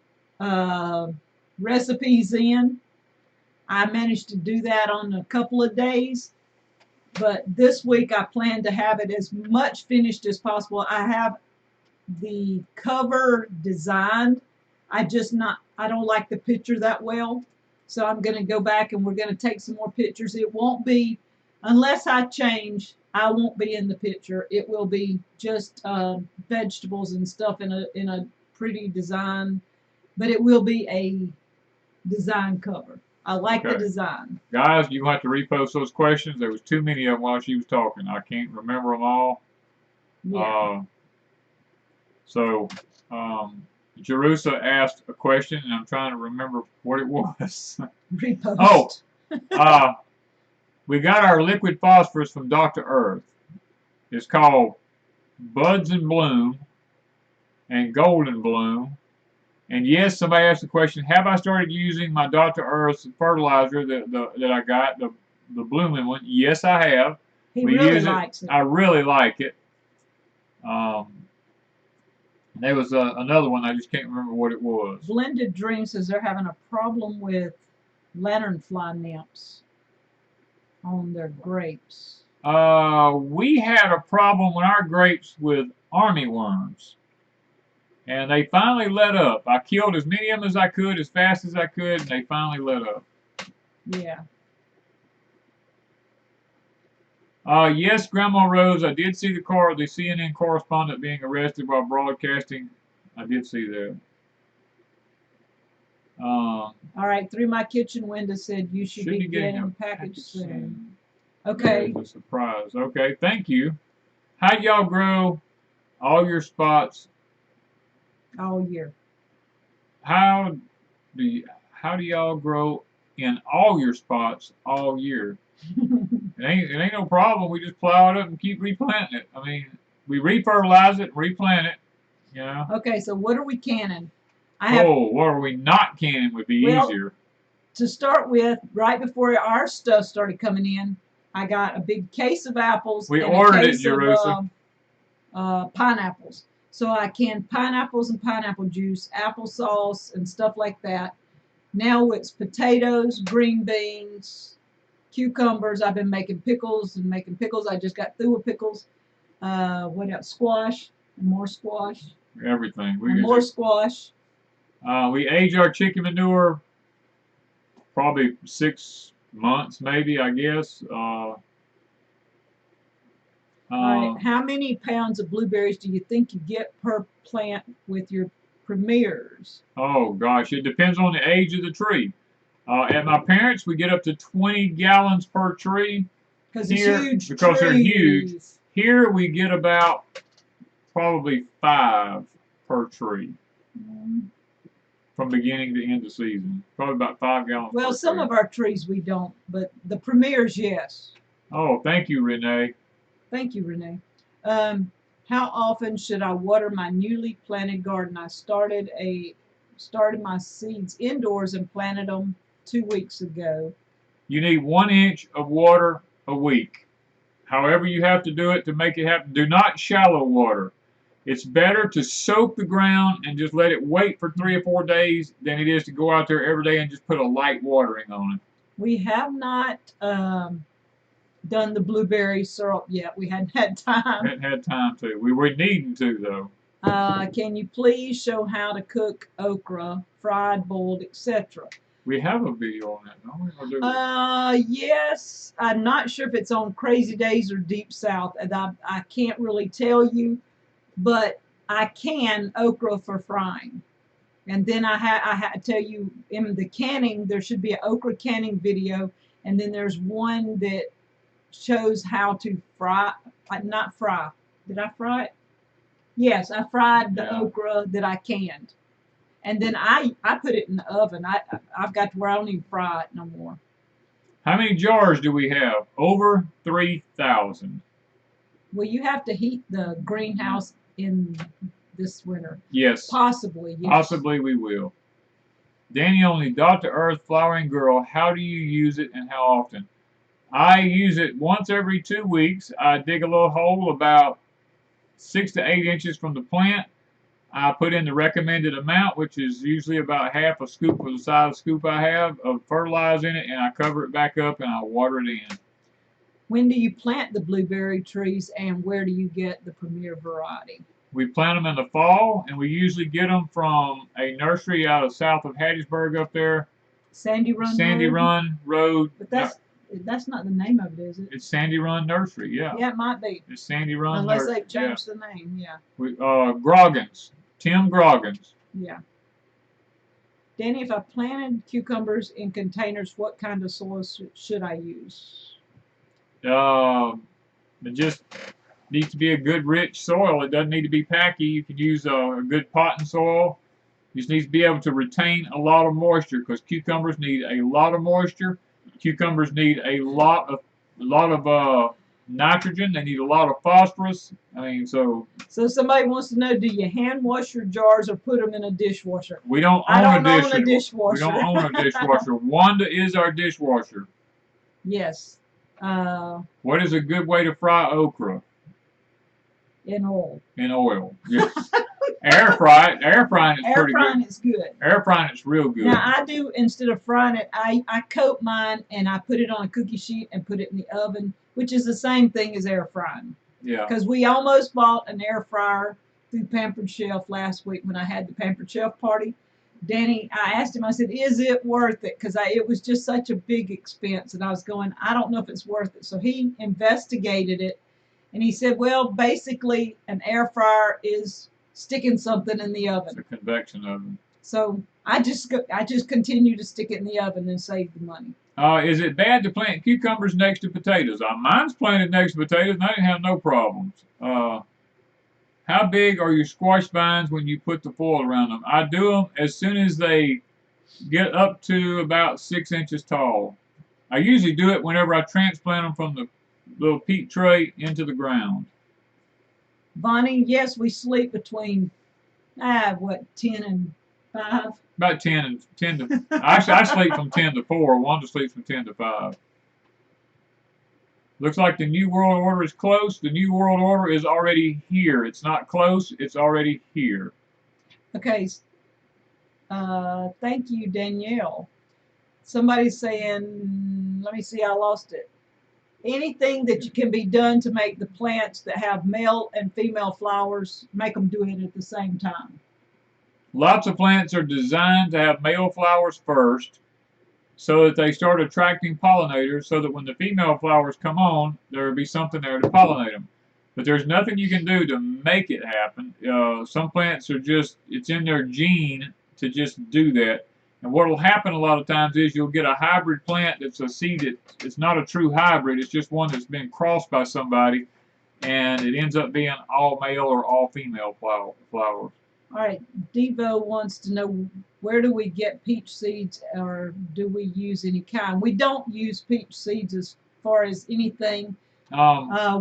recipes in. I managed to do that on a couple of days, but this week I plan to have it as much finished as possible. I have the cover designed. I don't like the picture that well, so I'm going to go back and we're going to take some more pictures. It won't be, unless I change, I won't be in the picture. It will be just vegetables and stuff in a pretty design, but it will be a design cover. I like the design. Guys, you have to repost those questions. There was too many of them while she was talking. I can't remember them all. Yeah. Jerusa asked a question, and I'm trying to remember what it was. Repost. We got our liquid phosphorus from Dr. Earth. It's called Buds and Bloom and Golden Bloom. And yes, somebody asked the question, have I started using my Dr. Earth's fertilizer that I got, the blooming one? Yes, I have. He really likes it. I really like it. There was another one, I just can't remember what it was. Blended Dream says they're having a problem with lanternfly nymphs on their grapes. We had a problem with our grapes with army worms. And they finally let up. I killed as many of them as I could, as fast as I could, and they finally let up. Yeah. Yes, Grandma Rose, I did see the CNN correspondent being arrested while broadcasting. I did see that. All right, Through My Kitchen window said you should be getting a package soon. Okay. There's a surprise. Okay, thank you. How do y'all grow all your spots all year? How do y'all grow in all your spots all year? It ain't no problem. We just plow it up and keep replanting it. I mean, we refertilize it, replant it. You know. Okay, so what are we canning? What are we not canning would be easier. To start with, right before our stuff started coming in, I got a big case of apples. We and ordered a it, case Jerusalem. of pineapples. So I canned pineapples and pineapple juice, applesauce, and stuff like that. Now it's potatoes, green beans, cucumbers. I've been making pickles and making pickles. I just got through with pickles. What else? Squash and more squash. Everything. More squash. We age our chicken manure probably 6 months, maybe, I guess. All right. How many pounds of blueberries do you think you get per plant with your premieres? Oh, gosh. It depends on the age of the tree. At my parents', we get up to 20 gallons per tree. Because they're huge. Here, we get about probably 5 per tree. From beginning to end of season. Probably about 5 gallons per tree. Well, some of our trees we don't, but the premieres, yes. Oh, thank you, Renee. Thank you, Renee. How often should I water my newly planted garden? I started my seeds indoors and planted them 2 weeks ago. You need 1 inch of water a week. However you have to do it to make it happen. Do not shallow water. It's better to soak the ground and just let it wait for 3 or 4 days than it is to go out there every day and just put a light watering on it. We have not done the blueberry syrup yet. We hadn't had time. Hadn't had time to. We were needing to though. Can you please show how to cook okra, fried, boiled, etc.? We have a video on that, don't we? Or do we? Yes. I'm not sure if it's on Crazy Days or Deep South, and I can't really tell you, but I can okra for frying. And then I had to tell you in the canning, there should be an okra canning video, and then there's one that shows how to fry, not fry. Did I fry it? Yes, I fried the okra that I canned. And then I put it in the oven. I've got to where I don't even fry it no more. How many jars do we have? Over 3,000. Well, you have to heat the greenhouse in this winter. Yes. Possibly, yes. Possibly we will. Danny Only, Dr. Earth Flowering Girl, how do you use it and how often? I use it once every 2 weeks. I dig a little hole about 6 to 8 inches from the plant. I put in the recommended amount, which is usually about half a scoop of the size scoop I have of fertilizer in it, and I cover it back up and I water it in. When do you plant the blueberry trees, and where do you get the premier variety? We plant them in the fall, and we usually get them from a nursery out of south of Hattiesburg up there. Sandy Run Sandy Road? Run Road. But that's not the name of it, is it? It's Sandy Run Nursery, yeah. Yeah, it might be. It's Sandy Run Unless Nursery. they've changed the name, yeah. Groggins. Tim Groggins. Yeah. Danny, if I planted cucumbers in containers, what kind of soil should I use? It just needs to be a good rich soil. It doesn't need to be packy. You can use a good potting soil. You just needs to be able to retain a lot of moisture because cucumbers need a lot of moisture. Cucumbers need a lot of nitrogen. They need a lot of phosphorus. I mean, so somebody wants to know: do you hand wash your jars or put them in a dishwasher? We don't own I don't a own a dishwasher. We don't own a dishwasher. Wanda is our dishwasher. Yes. What is a good way to fry okra? In oil. In oil. Yes. Air frying is pretty good. Air frying is good. Air frying is real good. Now I do, instead of frying it, I coat mine and I put it on a cookie sheet and put it in the oven, which is the same thing as air frying. Yeah. Because we almost bought an air fryer through Pampered Chef last week when I had the Pampered Chef party. Danny, I asked him, I said, is it worth it? Because it was just such a big expense, and I was going, I don't know if it's worth it. So he investigated it, and he said, well, basically, an air fryer is sticking something in the oven. It's a convection oven. So I just continue to stick it in the oven and save the money. Is it bad to plant cucumbers next to potatoes? Mine's planted next to potatoes, and I didn't have no problems. How big are your squash vines when you put the foil around them? I do them as soon as they get up to about 6 inches tall. I usually do it whenever I transplant them from the little peat tray into the ground. Bonnie, yes, we sleep between 10 and 5? About 10 to. Actually, I sleep from 10 to 4. Wanda sleeps from 10 to 5. Looks like the New World Order is close. The New World Order is already here. It's not close. It's already here. Okay. Thank you, Danielle. Somebody's saying, let me see, I lost it. Anything that can be done to make the plants that have male and female flowers, make them do it at the same time. Lots of plants are designed to have male flowers first, so that they start attracting pollinators, so that when the female flowers come on, there will be something there to pollinate them. But there's nothing you can do to make it happen. Some plants are just, it's in their gene to just do that. And what will happen a lot of times is you'll get a hybrid plant that's a seed it's not a true hybrid, it's just one that's been crossed by somebody, and it ends up being all male or all female flowers. All right, Devo wants to know, where do we get peach seeds, or do we use any kind? We don't use peach seeds as far as anything.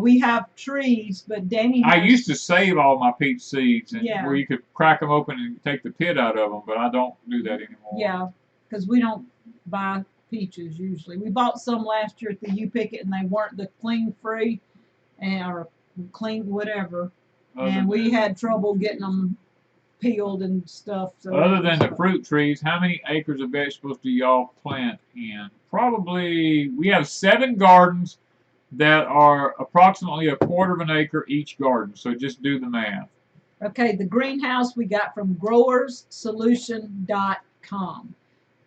We have trees, but Danny has, I used to save all my peach seeds, and yeah, where you could crack them open and take the pit out of them, but I don't do that anymore. Yeah, because we don't buy peaches usually. We bought some last year at the U-Picket, and they weren't the clean free or clean whatever. And we had trouble getting them peeled and stuff. So other than the fruit trees, how many acres of vegetables do y'all plant in? Probably, we have 7 gardens that are approximately 1/4 of an acre each garden. So just do the math. Okay, the greenhouse we got from growersolution.com.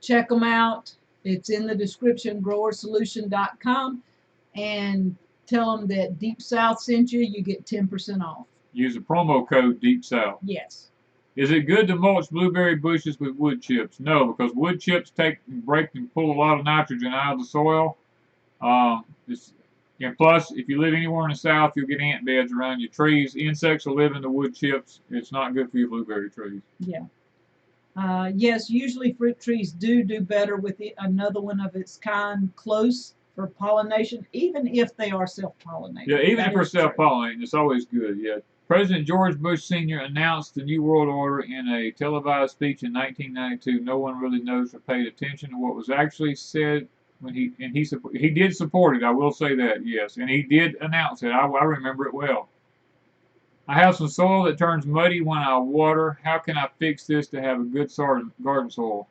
Check them out. It's in the description, growersolution.com, and tell them that Deep South sent you. You get 10% off. Use the promo code Deepsouth. Yes. Is it good to mulch blueberry bushes with wood chips? No, because wood chips break and pull a lot of nitrogen out of the soil. And plus, if you live anywhere in the South, you'll get ant beds around your trees. Insects will live in the wood chips. It's not good for your blueberry trees. Yeah. Yes, usually fruit trees do better with another one of its kind close for pollination, even if they are self-pollinated. Yeah, even if they're self-pollinating, it's always good. Yeah. President George Bush Sr. announced the New World Order in a televised speech in 1992. No one really knows or paid attention to what was actually said when he did support it. I will say that, yes, and he did announce it. I remember it well. I have some soil that turns muddy when I water. How can I fix this to have a good garden soil?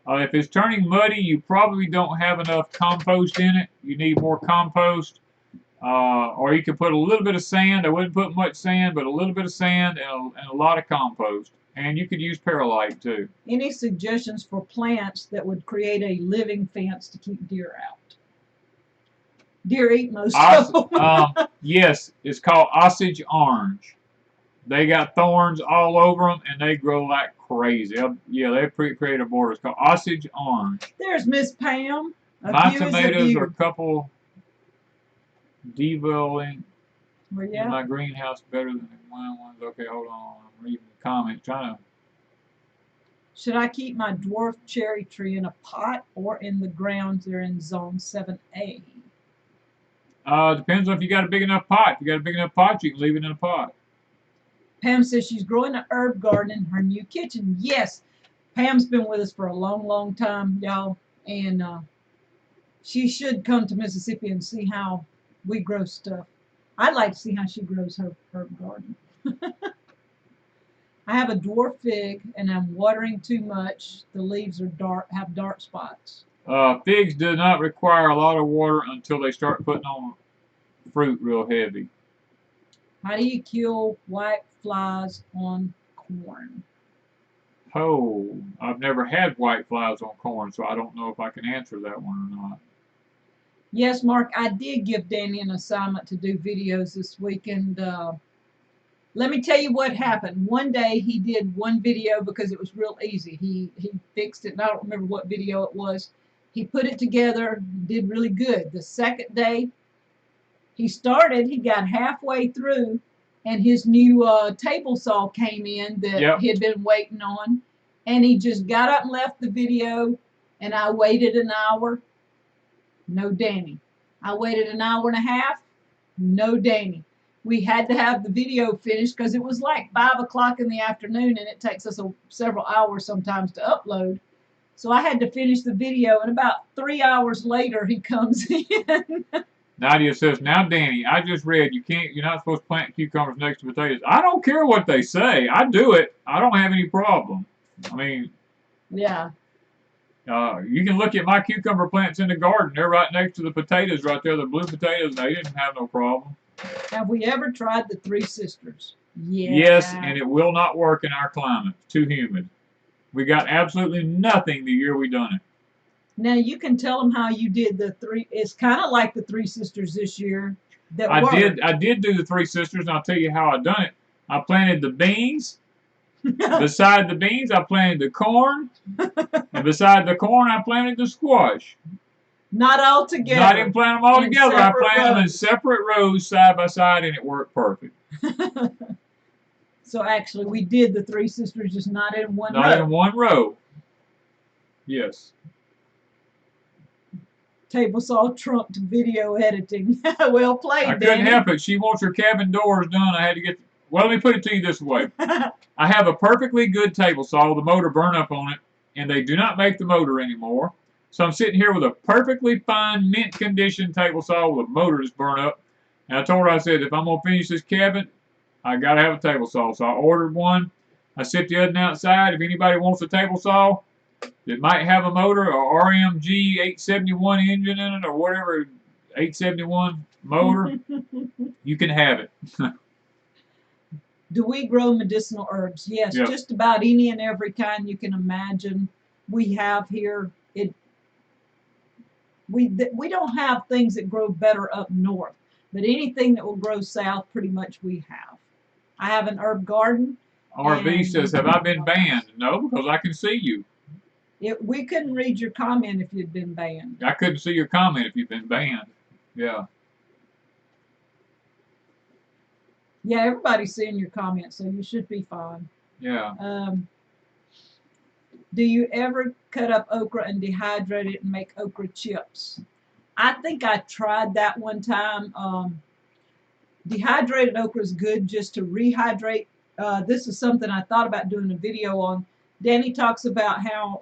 If it's turning muddy, you probably don't have enough compost in it. You need more compost. Or you can put a little bit of sand. I wouldn't put much sand, but a little bit of sand and a lot of compost. And you could use perlite too. Any suggestions for plants that would create a living fence to keep deer out? Deer eat most of them. Yes, it's called Osage orange. They got thorns all over them, and they grow like crazy. Yeah, they create a border. It's called Osage orange. There's Miss Pam. My tomatoes are a couple developing in my greenhouse better than the wild ones. Okay, hold on. I'm reading the comments. Should I keep my dwarf cherry tree in a pot or in the ground? They're in zone 7A. Depends on if you got a big enough pot. If you got a big enough pot, you can leave it in a pot. Pam says she's growing an herb garden in her new kitchen. Yes, Pam's been with us for a long, long time, y'all, and she should come to Mississippi and see how we grow stuff. I'd like to see how she grows her herb garden. I have a dwarf fig, and I'm watering too much. The leaves are have dark spots. Figs do not require a lot of water until they start putting on fruit real heavy. How do you kill white flies on corn? Oh, I've never had white flies on corn, so I don't know if I can answer that one or not. Yes, Mark, I did give Danny an assignment to do videos this week, and let me tell you what happened. One day he did one video because it was real easy. He fixed it, and I don't remember what video it was. He put it together, did really good. The second day, he got halfway through, and his new table saw came in that he had been waiting on, and he just got up and left the video, and I waited an hour. No Danny. I waited an hour and a half. No Danny. We had to have the video finished because it was like 5 o'clock in the afternoon, and it takes us several hours sometimes to upload. So I had to finish the video, and about 3 hours later, he comes in. Nadia says, now Danny, I just read you're not supposed to plant cucumbers next to potatoes. I don't care what they say. I do it. I don't have any problem. I mean, yeah. You can look at my cucumber plants in the garden. They're right next to the potatoes right there, the blue potatoes. They didn't have no problem. Have we ever tried the Three Sisters? Yeah. Yes, and it will not work in our climate. It's too humid. We got absolutely nothing the year we done it. Now you can tell them how you did the three. It's kind of like the Three Sisters this year. I did do the Three Sisters, and I'll tell you how I done it. I planted the beans. Beside the beans, I planted the corn. And beside the corn, I planted the squash. Not all together. I didn't plant them all together. I planted them in separate rows, side by side, and it worked perfect. So actually, we did the Three Sisters, just not in one row. Not in one row. Yes. Table saw trumped video editing. Well played, I couldn't help it. She wants her cabin doors done. I had to get... Well, let me put it to you this way. I have a perfectly good table saw. The motor burned up on it, and they do not make the motor anymore. So I'm sitting here with a perfectly fine, mint condition table saw with a motor that's burned up. And I told her, I said, if I'm going to finish this cabin, I gotta have a table saw. So I ordered one. I set the oven outside. If anybody wants a table saw, it might have a motor or RMG 871 engine in it or whatever 871 motor. You can have it. Do we grow medicinal herbs? Yes, Yep. just about any and every kind you can imagine we have here. We don't have things that grow better up north, but anything that will grow south, pretty much we have. I have an herb garden. RV says, have I been banned? No, because I can see you. We couldn't read your comment if you'd been banned. I couldn't see your comment if you've been banned. Yeah. Yeah, everybody's seeing your comments, so you should be fine. Yeah. Do you ever cut up okra and dehydrate it and make okra chips? I think I tried that one time. Dehydrated okra is good just to rehydrate. This is something I thought about doing a video on. Danny talks about how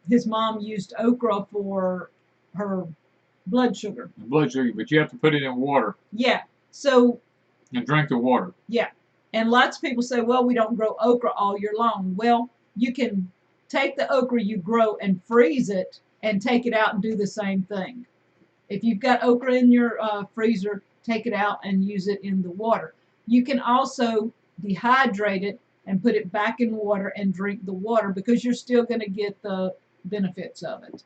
his mom used okra for her blood sugar. Blood sugar, but you have to put it in water. Yeah. So. And drink the water. Yeah. And lots of people say, well, we don't grow okra all year long. Well, you can take the okra you grow and freeze it and take it out and do the same thing. If you've got okra in your freezer, take it out and use it in the water. You can also dehydrate it and put it back in water and drink the water because you're still going to get the benefits of it.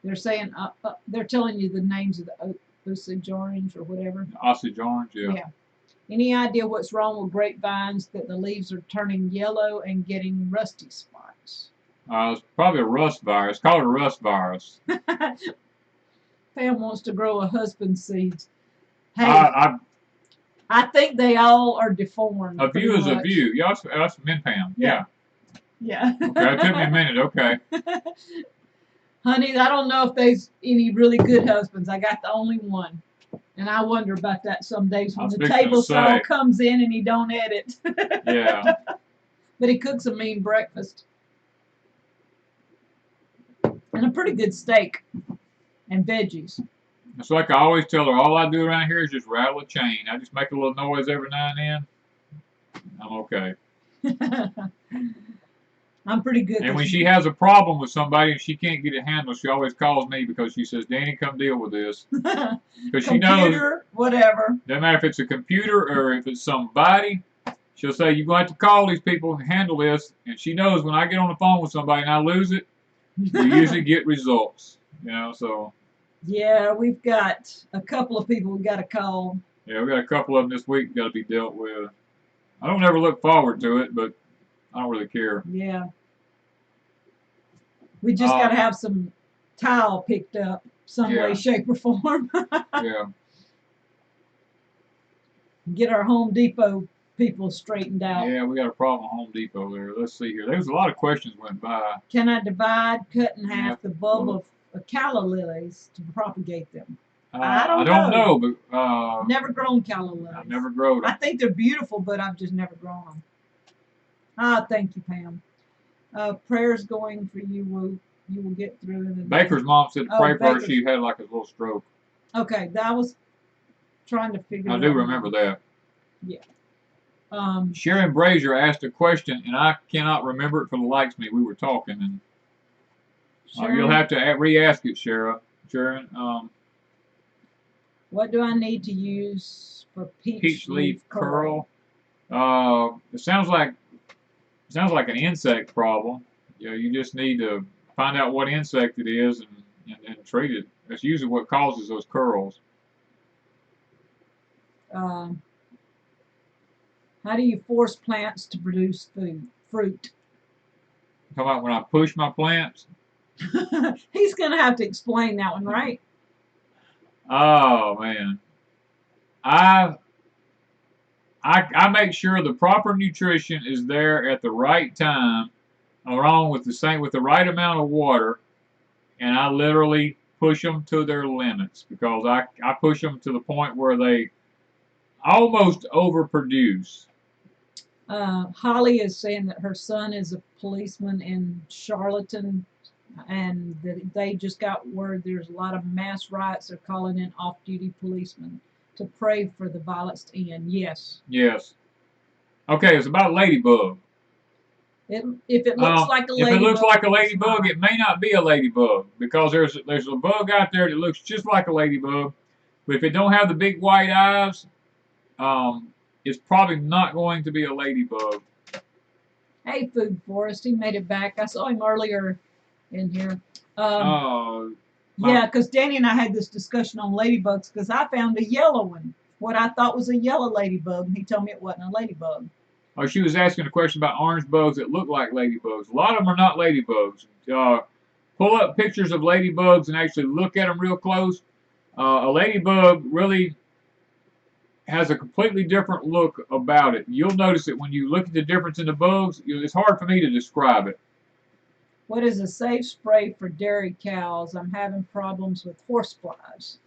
They're saying, they're telling you the names of the Osage orange or whatever. Osage orange, yeah. Yeah. Any idea what's wrong with grapevines that the leaves are turning yellow and getting rusty spots? It's probably a rust virus. It's called a rust virus. Pam wants to grow a husband's seeds. Hey, I think they all are deformed. A view is a view. Yeah, that's Min Pam. Yeah. Yeah. Okay, it took me a minute. Okay. Honey, I don't know if there's any really good husbands. I got the only one. And I wonder about that some days when the table saw comes in and he don't edit. Yeah. But he cooks a mean breakfast. And a pretty good steak. And veggies. It's like I always tell her, all I do around here is just rattle a chain. I just make a little noise every now and then. I'm okay. I'm pretty good. And when she has a problem with somebody and she can't get it handled, she always calls me because she says, Danny, come deal with this. Because she knows, whatever. No matter if it's a computer or if it's somebody, she'll say, you're going to have to call these people and handle this. And she knows when I get on the phone with somebody and I lose it, we usually get results. You know, so. Yeah, we've got a couple of people we got to call. Yeah, we got a couple of them this week got to be dealt with. I don't ever look forward to it, but I don't really care. Yeah. We just got to have some tile picked up some way, shape, or form. Yeah. Get our Home Depot people straightened out. Yeah, we got a problem at Home Depot there. Let's see here. There was a lot of questions went by. Can I divide, cut in half the bulb of calla lilies to propagate them? I don't know, but never grown calla lilies. I've never grown them. I think they're beautiful, but I've just never grown them. Ah, thank you, Pam. Prayers going for you. You will get through. Baker's mom said to pray for her. She had like a little stroke. Okay, that was trying to figure. I do remember that. Yeah. Sharon Brazier asked a question, and I cannot remember it for the likes of me. We were talking, and you'll have to re-ask it, Sharon. What do I need to use for peach leaf curl? It sounds like an insect problem. You know, you just need to find out what insect it is and treat it. That's usually what causes those curls. How do you force plants to produce fruit? Talking about when I push my plants? He's going to have to explain that one, right? Oh, man. I make sure the proper nutrition is there at the right time, along with the right amount of water, and I literally push them to their limits because I push them to the point where they almost overproduce. Holly is saying that her son is a policeman in Charlottesville, and that they just got word there's a lot of mass riots. They're calling in off-duty policemen to pray for the violets to end. Yes. Yes. Okay, it's about ladybug. If it looks like a ladybug, if it looks like a it's ladybug, not. it may not be a ladybug because there's a bug out there that looks just like a ladybug, but if it don't have the big white eyes, it's probably not going to be a ladybug. Hey, Food Forest, he made it back. I saw him earlier in here. Yeah, because Danny and I had this discussion on ladybugs because I found a yellow one. What I thought was a yellow ladybug, and he told me it wasn't a ladybug. Oh, she was asking a question about orange bugs that look like ladybugs. A lot of them are not ladybugs. Pull up pictures of ladybugs and actually look at them real close. A ladybug really has a completely different look about it. You'll notice it when you look at the difference in the bugs. It's hard for me to describe it. What is a safe spray for dairy cows? I'm having problems with horseflies.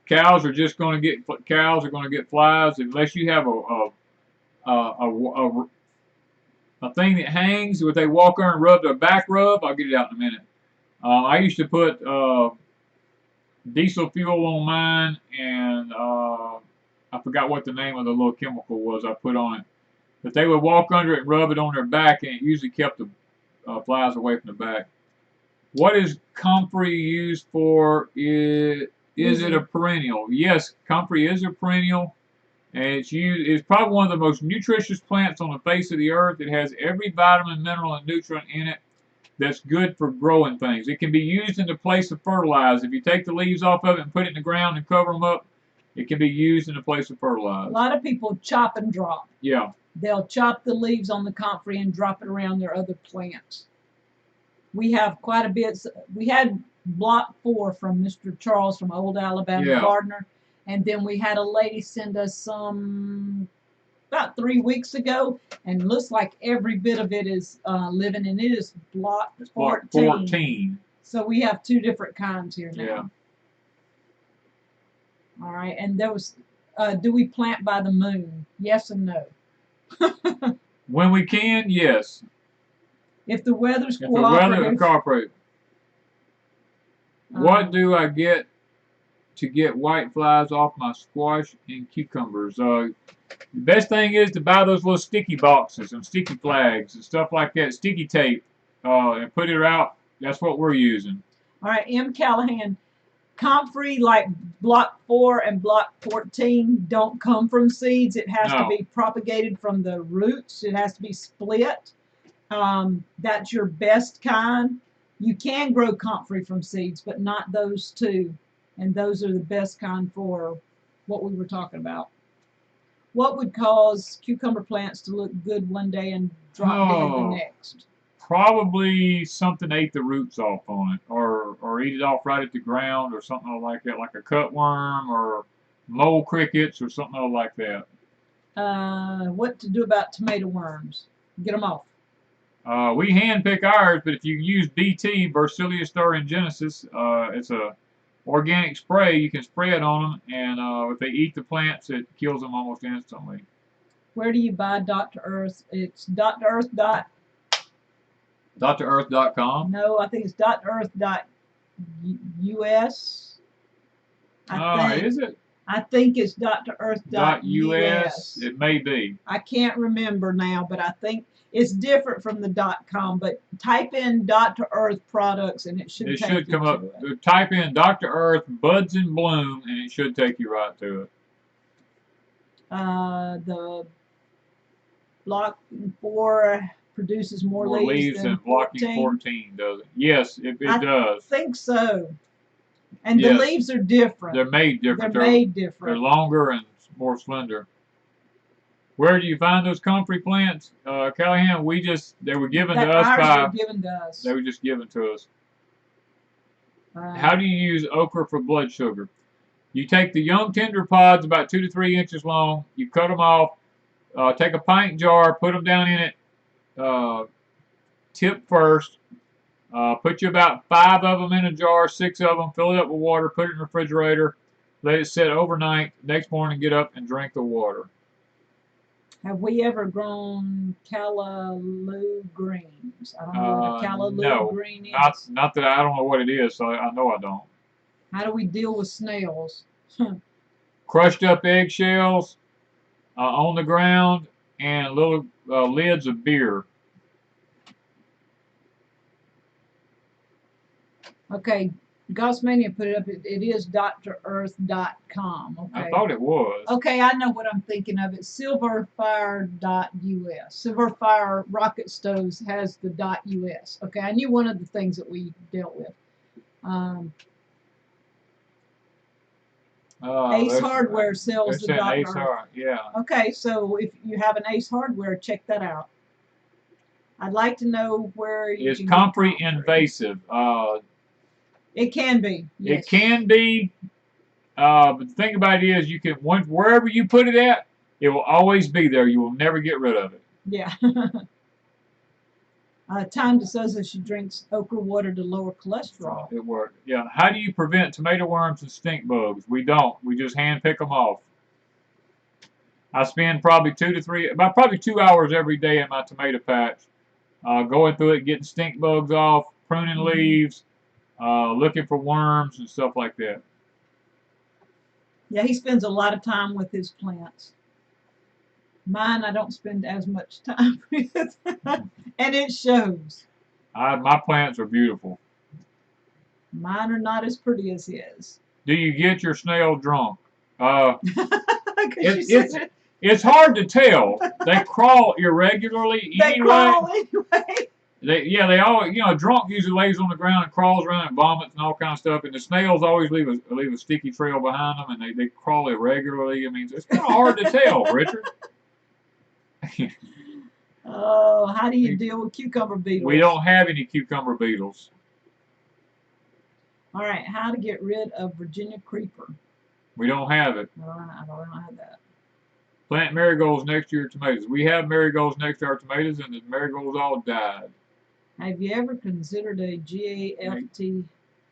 Cows are going to get flies unless you have a thing that hangs where they walk on and rub their back rub. I'll get it out in a minute. I used to put diesel fuel on mine, and I forgot what the name of the little chemical was I put on it. But they would walk under it and rub it on their back, and it usually kept the flies away from the back. What is comfrey used for? Is it a perennial? Yes, comfrey is a perennial. And it's probably one of the most nutritious plants on the face of the earth. It has every vitamin, mineral, and nutrient in it that's good for growing things. It can be used in the place of fertilizer. If you take the leaves off of it and put it in the ground and cover them up, it can be used in the place of fertilizer. A lot of people chop and drop. Yeah. They'll chop the leaves on the comfrey and drop it around their other plants. We have quite a bit. We had block 4 from Mr. Charles from Old Alabama Gardener. And then we had a lady send us some about 3 weeks ago, and looks like every bit of it is living, and it is block 14. So we have 2 different kinds here now. Yeah. All right, and there was, do we plant by the moon? Yes and no. When we can, yes. If the weather's cooperative. If the weather is cooperative. What do I get to get white flies off my squash and cucumbers? The best thing is to buy those little sticky boxes and sticky flags and stuff like that, sticky tape, and put it out. That's what we're using. All right, M. Callahan, comfrey like block 4 and block 14 don't come from seeds. It has to be propagated from the roots. It has to be split. That's your best kind. You can grow comfrey from seeds, but not those 2. And those are the best kind for what we were talking about. What would cause cucumber plants to look good one day and drop dead the next? Probably something ate the roots off on it, or eat it off right at the ground, or something like that, like a cutworm or mole crickets or something like that. What to do about tomato worms? Get them off. We hand pick ours, but if you use BT, Bacillus thuringiensis, it's a organic spray. You can spray it on them, and if they eat the plants, it kills them almost instantly. Where do you buy Dr. Earth? It's Dr. Earth. DrEarth.com? No, I think it's DrEarth.us. Is it? I think it's DrEarth.us. It may be. I can't remember now, but I think it's different from the .com. But type in Dr. Earth products, and it should come up. Type in Dr. Earth Buds in Bloom, and it should take you right to it. The block 4 produces more leaves than blocking 14 does it? Yes, it does. I think so. And the leaves are different. They're made different. They're made different. They're longer and more slender. Where do you find those comfrey plants, Callahan? They were given to us by. Were given to us. They were just given to us. How do you use okra for blood sugar? You take the young tender pods, about 2 to 3 inches long. You cut them off. Take a pint jar, put them down in it. Tip first. Put you about 5 of them in a jar, 6 of them. Fill it up with water. Put it in the refrigerator. Let it sit overnight. Next morning, get up and drink the water. Have we ever grown callaloo greens? I don't know what a callaloo green is. Not that I don't know what it is, so I know I don't. How do we deal with snails? crushed up eggshells on the ground, and little lids of beer. Okay, Gossmania put it up. It is drearth.com. Okay. I thought it was. Okay, I know what I'm thinking of. It's silverfire.us. Silverfire Rocket Stoves has the .us. Okay, I knew one of the things that we dealt with. Ace Hardware sells the Ace Hardware, yeah. Okay, so if you have an Ace Hardware, check that out. I'd like to know where you can comfrey invasive. It can be. Yes. It can be. But the thing about it is, you can wherever you put it at, it will always be there. You will never get rid of it. Yeah. Time says that she drinks okra water to lower cholesterol. It worked. Yeah. How do you prevent tomato worms and stink bugs? We don't. We just hand pick them off. I spend probably 2 hours every day in my tomato patch, going through it, getting stink bugs off, pruning leaves, looking for worms and stuff like that. Yeah, he spends a lot of time with his plants. Mine, I don't spend as much time with, and it shows. My plants are beautiful. Mine are not as pretty as his. Do you get your snail drunk? It's hard to tell. They crawl irregularly anyway. They crawl anyway. They all, drunk usually lays on the ground and crawls around and vomits and all kind of stuff. And the snails always leave a sticky trail behind them, and they crawl irregularly. I mean, it's kind of hard to tell, Richard. Oh, how do you deal with cucumber beetles? We don't have any cucumber beetles. All right, how to get rid of Virginia creeper? We don't have it. I don't have that. Plant marigolds next to your tomatoes. We have marigolds next to our tomatoes, and the marigolds all died. Have you ever considered a GAFT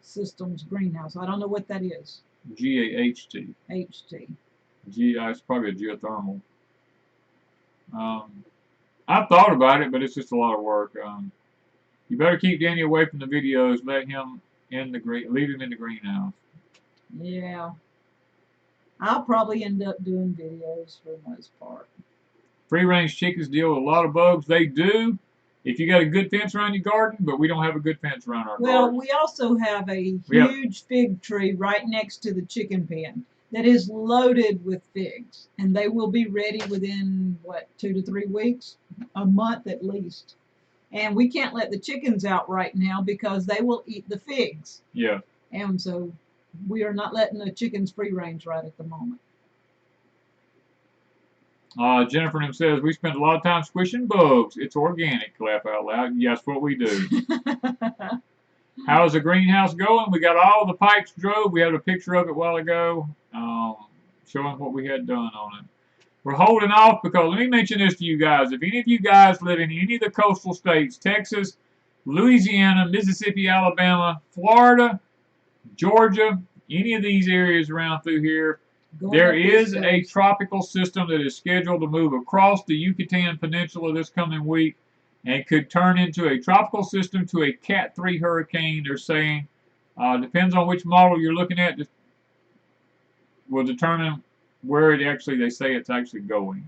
systems greenhouse? I don't know what that is. GAHT. HT. It's probably a geothermal. I've thought about it, but it's just a lot of work. You better keep Danny away from the videos. Let him leave him in the greenhouse. Yeah. I'll probably end up doing videos for the most part. Free-range chickens deal with a lot of bugs. They do, if you got a good fence around your garden, but we don't have a good fence around our garden. Well, we also have a huge fig tree right next to the chicken pen that is loaded with figs, and they will be ready within, 2 to 3 weeks? A month at least. And we can't let the chickens out right now because they will eat the figs. Yeah. And so we are not letting the chickens free range right at the moment. Jennifer says, we spend a lot of time squishing bugs. It's organic, laugh out loud. Yes, what we do. How's the greenhouse going? We got all the pipes drove. We had a picture of it a while ago, showing what we had done on it. We're holding off because, let me mention this to you guys. If any of you guys live in any of the coastal states, Texas, Louisiana, Mississippi, Alabama, Florida, Georgia, any of these areas around through here, there is a tropical system that is scheduled to move across the Yucatan Peninsula this coming week and could turn into a tropical system to a Cat 3 hurricane. They're saying, depends on which model you're looking at, will determine where they say it's actually going.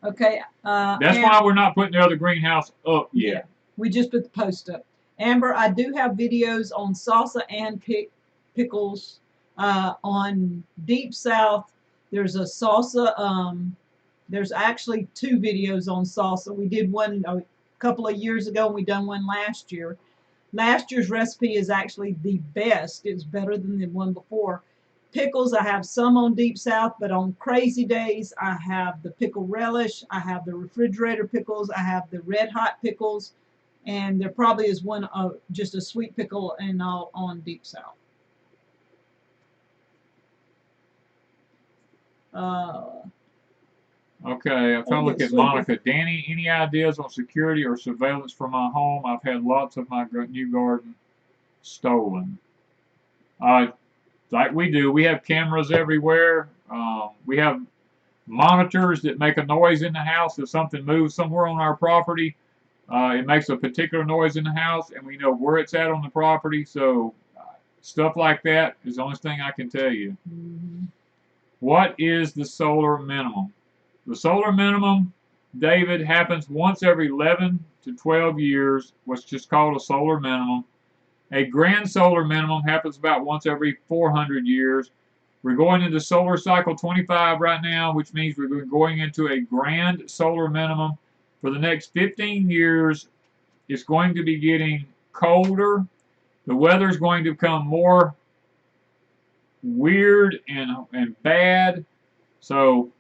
Okay. That's why we're not putting the other greenhouse up yet. Yeah, we just put the post up. Amber, I do have videos on salsa and pickles on Deep South. There's a salsa. There's actually 2 videos on salsa. We did one a couple of years ago, and we done one last year. Last year's recipe is actually the best. It's better than the one before. Pickles, I have some on Deep South, but on Crazy Days, I have the pickle relish, I have the refrigerator pickles, I have the red hot pickles, and there probably is one just a sweet pickle and all on Deep South. Okay, I'm trying to look at Monica. Danny, any ideas on security or surveillance for my home? I've had lots of my new garden stolen. Like we do, we have cameras everywhere. We have monitors that make a noise in the house. If something moves somewhere on our property, it makes a particular noise in the house, and we know where it's at on the property. So stuff like that is the only thing I can tell you. Mm-hmm. What is the solar minimum? The solar minimum, David, happens once every 11 to 12 years, what's just called a solar minimum. A grand solar minimum happens about once every 400 years. We're going into solar cycle 25 right now, which means we're going into a grand solar minimum. For the next 15 years, it's going to be getting colder. The weather is going to become more weird and bad. So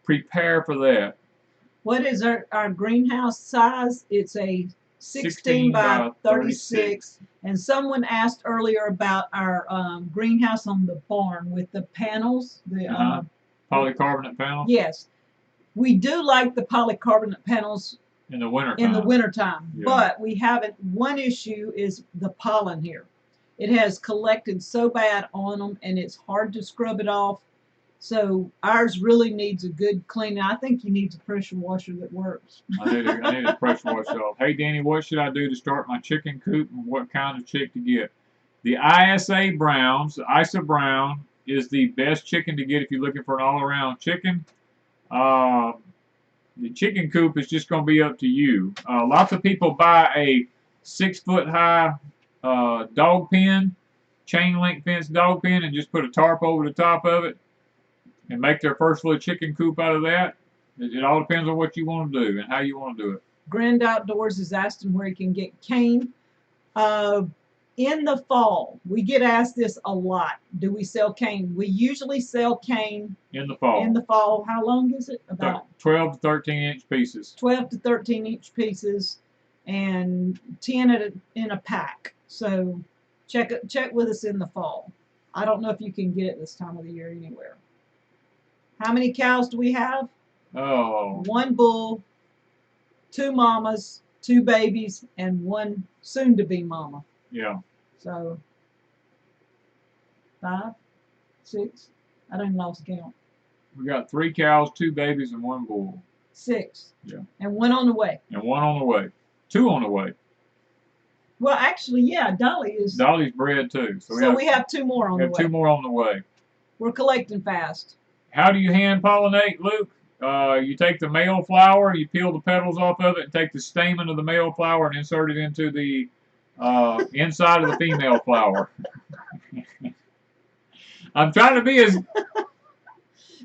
prepare for that. What is our greenhouse size? It's a 16 by 36. And someone asked earlier about our greenhouse on the barn with the panels. The polycarbonate panels? Yes. We do like the polycarbonate panels in the winter time. Yeah. But we haven't, one issue is the pollen here. It has collected so bad on them and it's hard to scrub it off. So ours really needs a good cleaning. I think you need a pressure washer that works. I need a pressure washer off. Hey Danny, what should I do to start my chicken coop and what kind of chick to get? The ISA Browns, the ISA Brown is the best chicken to get if you're looking for an all-around chicken. The chicken coop is just going to be up to you. Lots of people buy a 6-foot high dog pen, chain link fence dog pen, and just put a tarp over the top of it and make their first little chicken coop out of that. It all depends on what you want to do and how you want to do it. Grand Outdoors is asking where you can get cane. In the fall, we get asked this a lot. Do we sell cane? We usually sell cane in the fall. In the fall. How long is it? About 12 to 13 inch pieces. 12 to 13 inch pieces and 10 in a pack. So check with us in the fall. I don't know if you can get it this time of the year anywhere. How many cows do we have? Oh. 1 bull, 2 mamas, 2 babies, and 1 soon-to-be mama. Yeah. So 5, 6. I done lost count. We got 3 cows, 2 babies, and 1 bull. 6. Yeah. And 1 on the way. And 1 on the way. 2 on the way. Well, actually, yeah, Dolly's bred too. So we have 2 more on the way. 2 more on the way. We're collecting fast. How do you hand pollinate, Luke? You take the male flower, you peel the petals off of it, and take the stamen of the male flower and insert it into the inside of the female flower. I'm trying to be as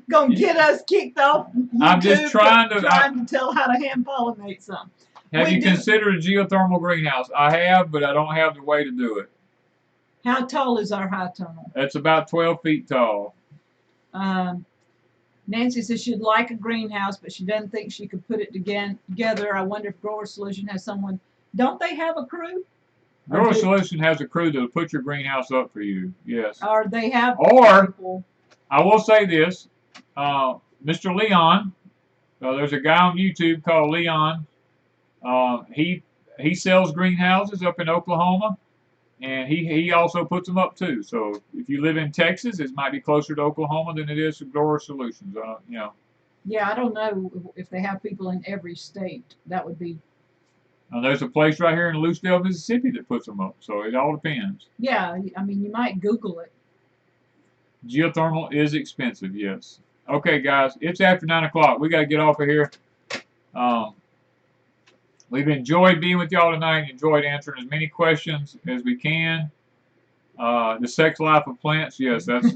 gonna get us kicked off YouTube. I'm just trying to tell how to hand pollinate something. Have you considered a geothermal greenhouse? I have, but I don't have the way to do it. How tall is our high tunnel? It's about 12 feet tall. Nancy says she'd like a greenhouse, but she doesn't think she could put it together. I wonder if Grower Solution has someone. Don't they have a crew? Grower Solution has a crew that'll put your greenhouse up for you. Yes. Or they have. Or people. I will say this, Mr. Leon. There's a guy on YouTube called Leon. He sells greenhouses up in Oklahoma. And he also puts them up too. So if you live in Texas, it might be closer to Oklahoma than it is to Grower Solutions. You know. Yeah, I don't know if they have people in every state. That would be. There's a place right here in Lucedale, Mississippi that puts them up. So it all depends. Yeah, I mean you might Google it. Geothermal is expensive, yes. Okay, guys, it's after 9 o'clock. We got to get off of here. We've enjoyed being with y'all tonight, enjoyed answering as many questions as we can. The sex life of plants, yes, that's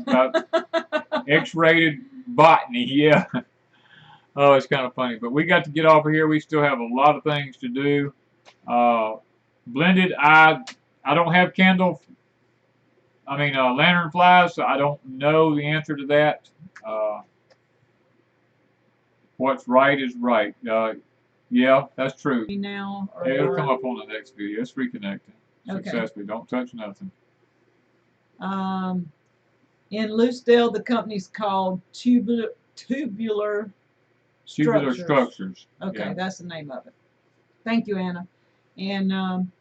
X-rated botany, yeah. Oh, it's kind of funny. But we got to get off of here. We still have a lot of things to do. Blended, I don't have lantern flies, so I don't know the answer to that. What's right is right. Yeah, that's true. Now it'll come up on the next video. It's reconnecting successfully. Don't touch nothing. In Lucedale, the company's called Tubular Structures. Okay, yeah. That's the name of it. Thank you, Anna. And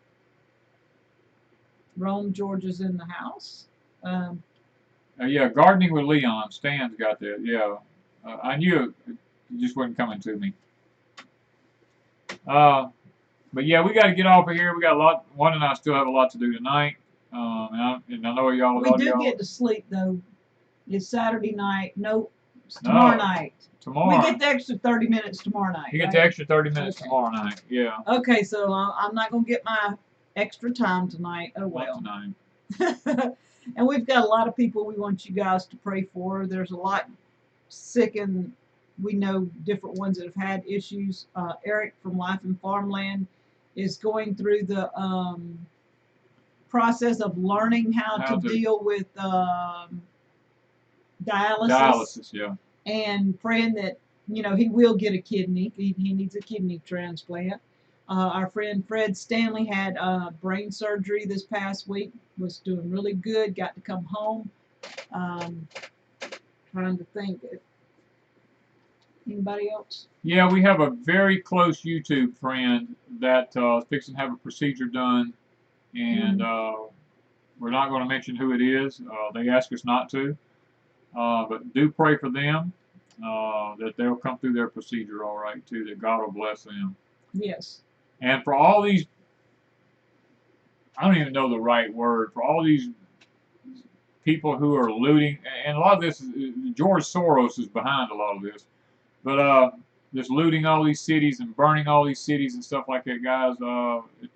Rome, Georgia's in the house. Yeah, gardening with Leon. Stan's got that. Yeah, I knew it just wasn't coming to me. But yeah, we got to get off of here. We got a lot. Wanda and I still have a lot to do tonight. And I know y'all. We do get to sleep though. It's Saturday night. No times tomorrow No. night. Tomorrow. We get the extra 30 minutes tomorrow night. You get right? the extra 30 minutes tomorrow night. Yeah. Okay, so I'm not going to get my extra time tonight. Oh, well. Not tonight. And we've got a lot of people we want you guys to pray for. There's a lot sick, and we know different ones that have had issues. Eric from Life and Farmland is going through the process of learning how to deal with dialysis. Yeah. And praying that, you know, he will get a kidney. He needs a kidney transplant. Our friend Fred Stanley had brain surgery this past week, was doing really good, got to come home. Trying to think. Anybody else? Yeah, we have a very close YouTube friend that is fixing to have a procedure done, and we're not going to mention who it is. They asked us not to, but do pray for them, that they'll come through their procedure all right too, that God will bless them. Yes. And for all these, I don't even know the right word, for all these people who are looting, and a lot of this is, George Soros is behind a lot of this, but just looting all these cities and burning all these cities and stuff like that, guys,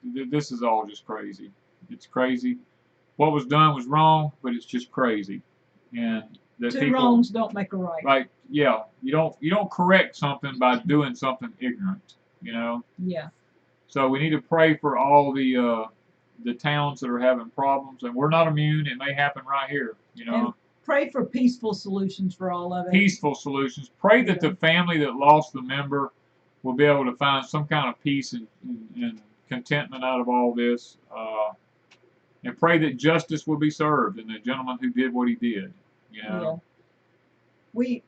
this is all just crazy. It's crazy. What was done was wrong, but it's just crazy. And that two wrongs don't make a right. Right, yeah. You don't correct something by doing something ignorant, you know? Yeah. So we need to pray for all the towns that are having problems, and we're not immune. It may happen right here, you know. And pray for peaceful solutions for all of it. Peaceful solutions. Pray that the family that lost the member will be able to find some kind of peace and contentment out of all this, and pray that justice will be served and the gentleman who did what he did, you know. Yeah.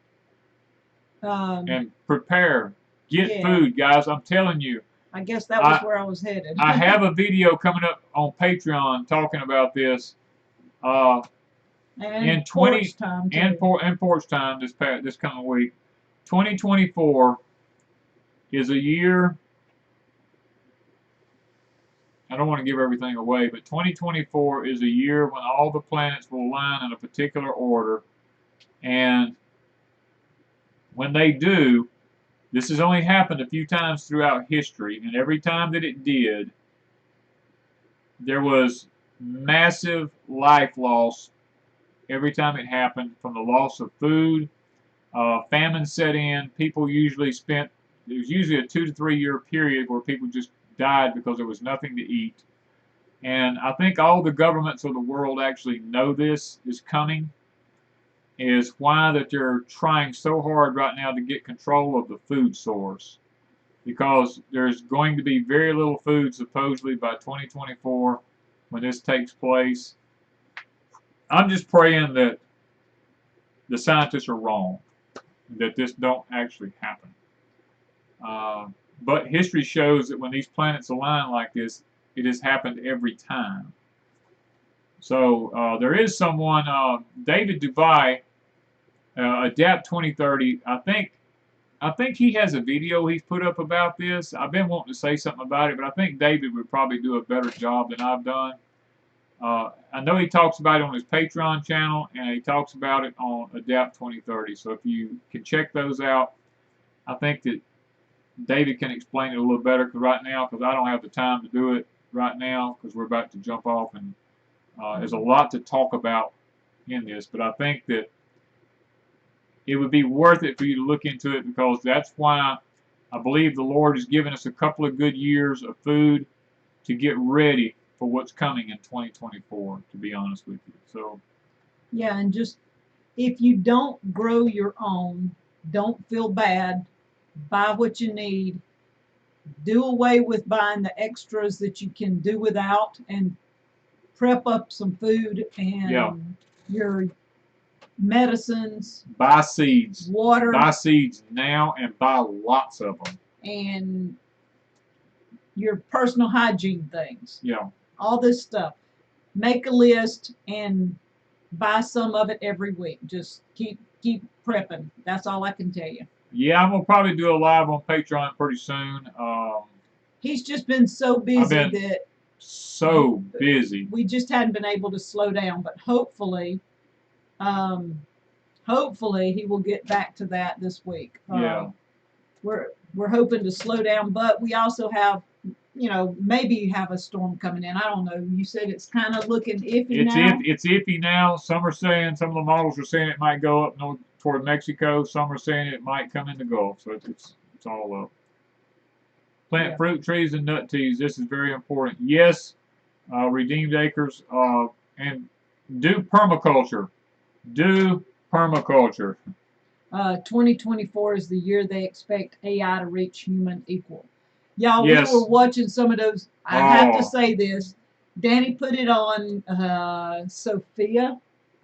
And prepare. Get food, guys. I'm telling you. I guess that was where I was headed. I have a video coming up on Patreon talking about this. And Porch Time too. And Porch Time this coming week. 2024 is a year. I don't want to give everything away, but 2024 is a year when all the planets will align in a particular order, and when they do, this has only happened a few times throughout history, and every time that it did, there was massive life loss every time it happened, from the loss of food. Famine set in. People usually spent, it was usually a 2 to 3 year period where people just died because there was nothing to eat. And I think all the governments of the world actually know this is coming, is why that they're trying so hard right now to get control of the food source, because there's going to be very little food supposedly by 2024 when this takes place. I'm just praying that the scientists are wrong, that this don't actually happen. But history shows that when these planets align like this, it has happened every time. So there is someone, David Dubai, Adapt 2030. I think he has a video he's put up about this. I've been wanting to say something about it, but I think David would probably do a better job than I've done. I know he talks about it on his Patreon channel, and he talks about it on Adapt 2030. So if you can check those out, I think that David can explain it a little better right now, because I don't have the time to do it right now, because we're about to jump off, and there's a lot to talk about in this. But I think that it would be worth it for you to look into it, because that's why I believe the Lord has given us a couple of good years of food to get ready for what's coming in 2024, to be honest with you. So yeah, and just, if you don't grow your own, don't feel bad. Buy what you need. Do away with buying the extras that you can do without, and prep up some food and your medicines. Buy seeds. Water. Buy seeds now, and buy lots of them. And your personal hygiene things. Yeah. All this stuff. Make a list and buy some of it every week. Just keep prepping. That's all I can tell you. Yeah, I'm gonna probably do a live on Patreon pretty soon. He's just been so busy busy. We just hadn't been able to slow down, but hopefully hopefully he will get back to that this week. Yeah. We're hoping to slow down, but we also have, maybe have a storm coming in. I don't know. You said it's kind of looking iffy now. It's iffy now. Some are saying, some of the models are saying it might go up toward Mexico. Some are saying it might come in the Gulf. So it's all up. Plant fruit trees and nut trees. This is very important. Yes, redeemed acres and do permaculture. Do permaculture. 2024 is the year they expect AI to reach human equal. Y'all, Yes. we were watching some of those. I have to say this. Danny put it on Sophia.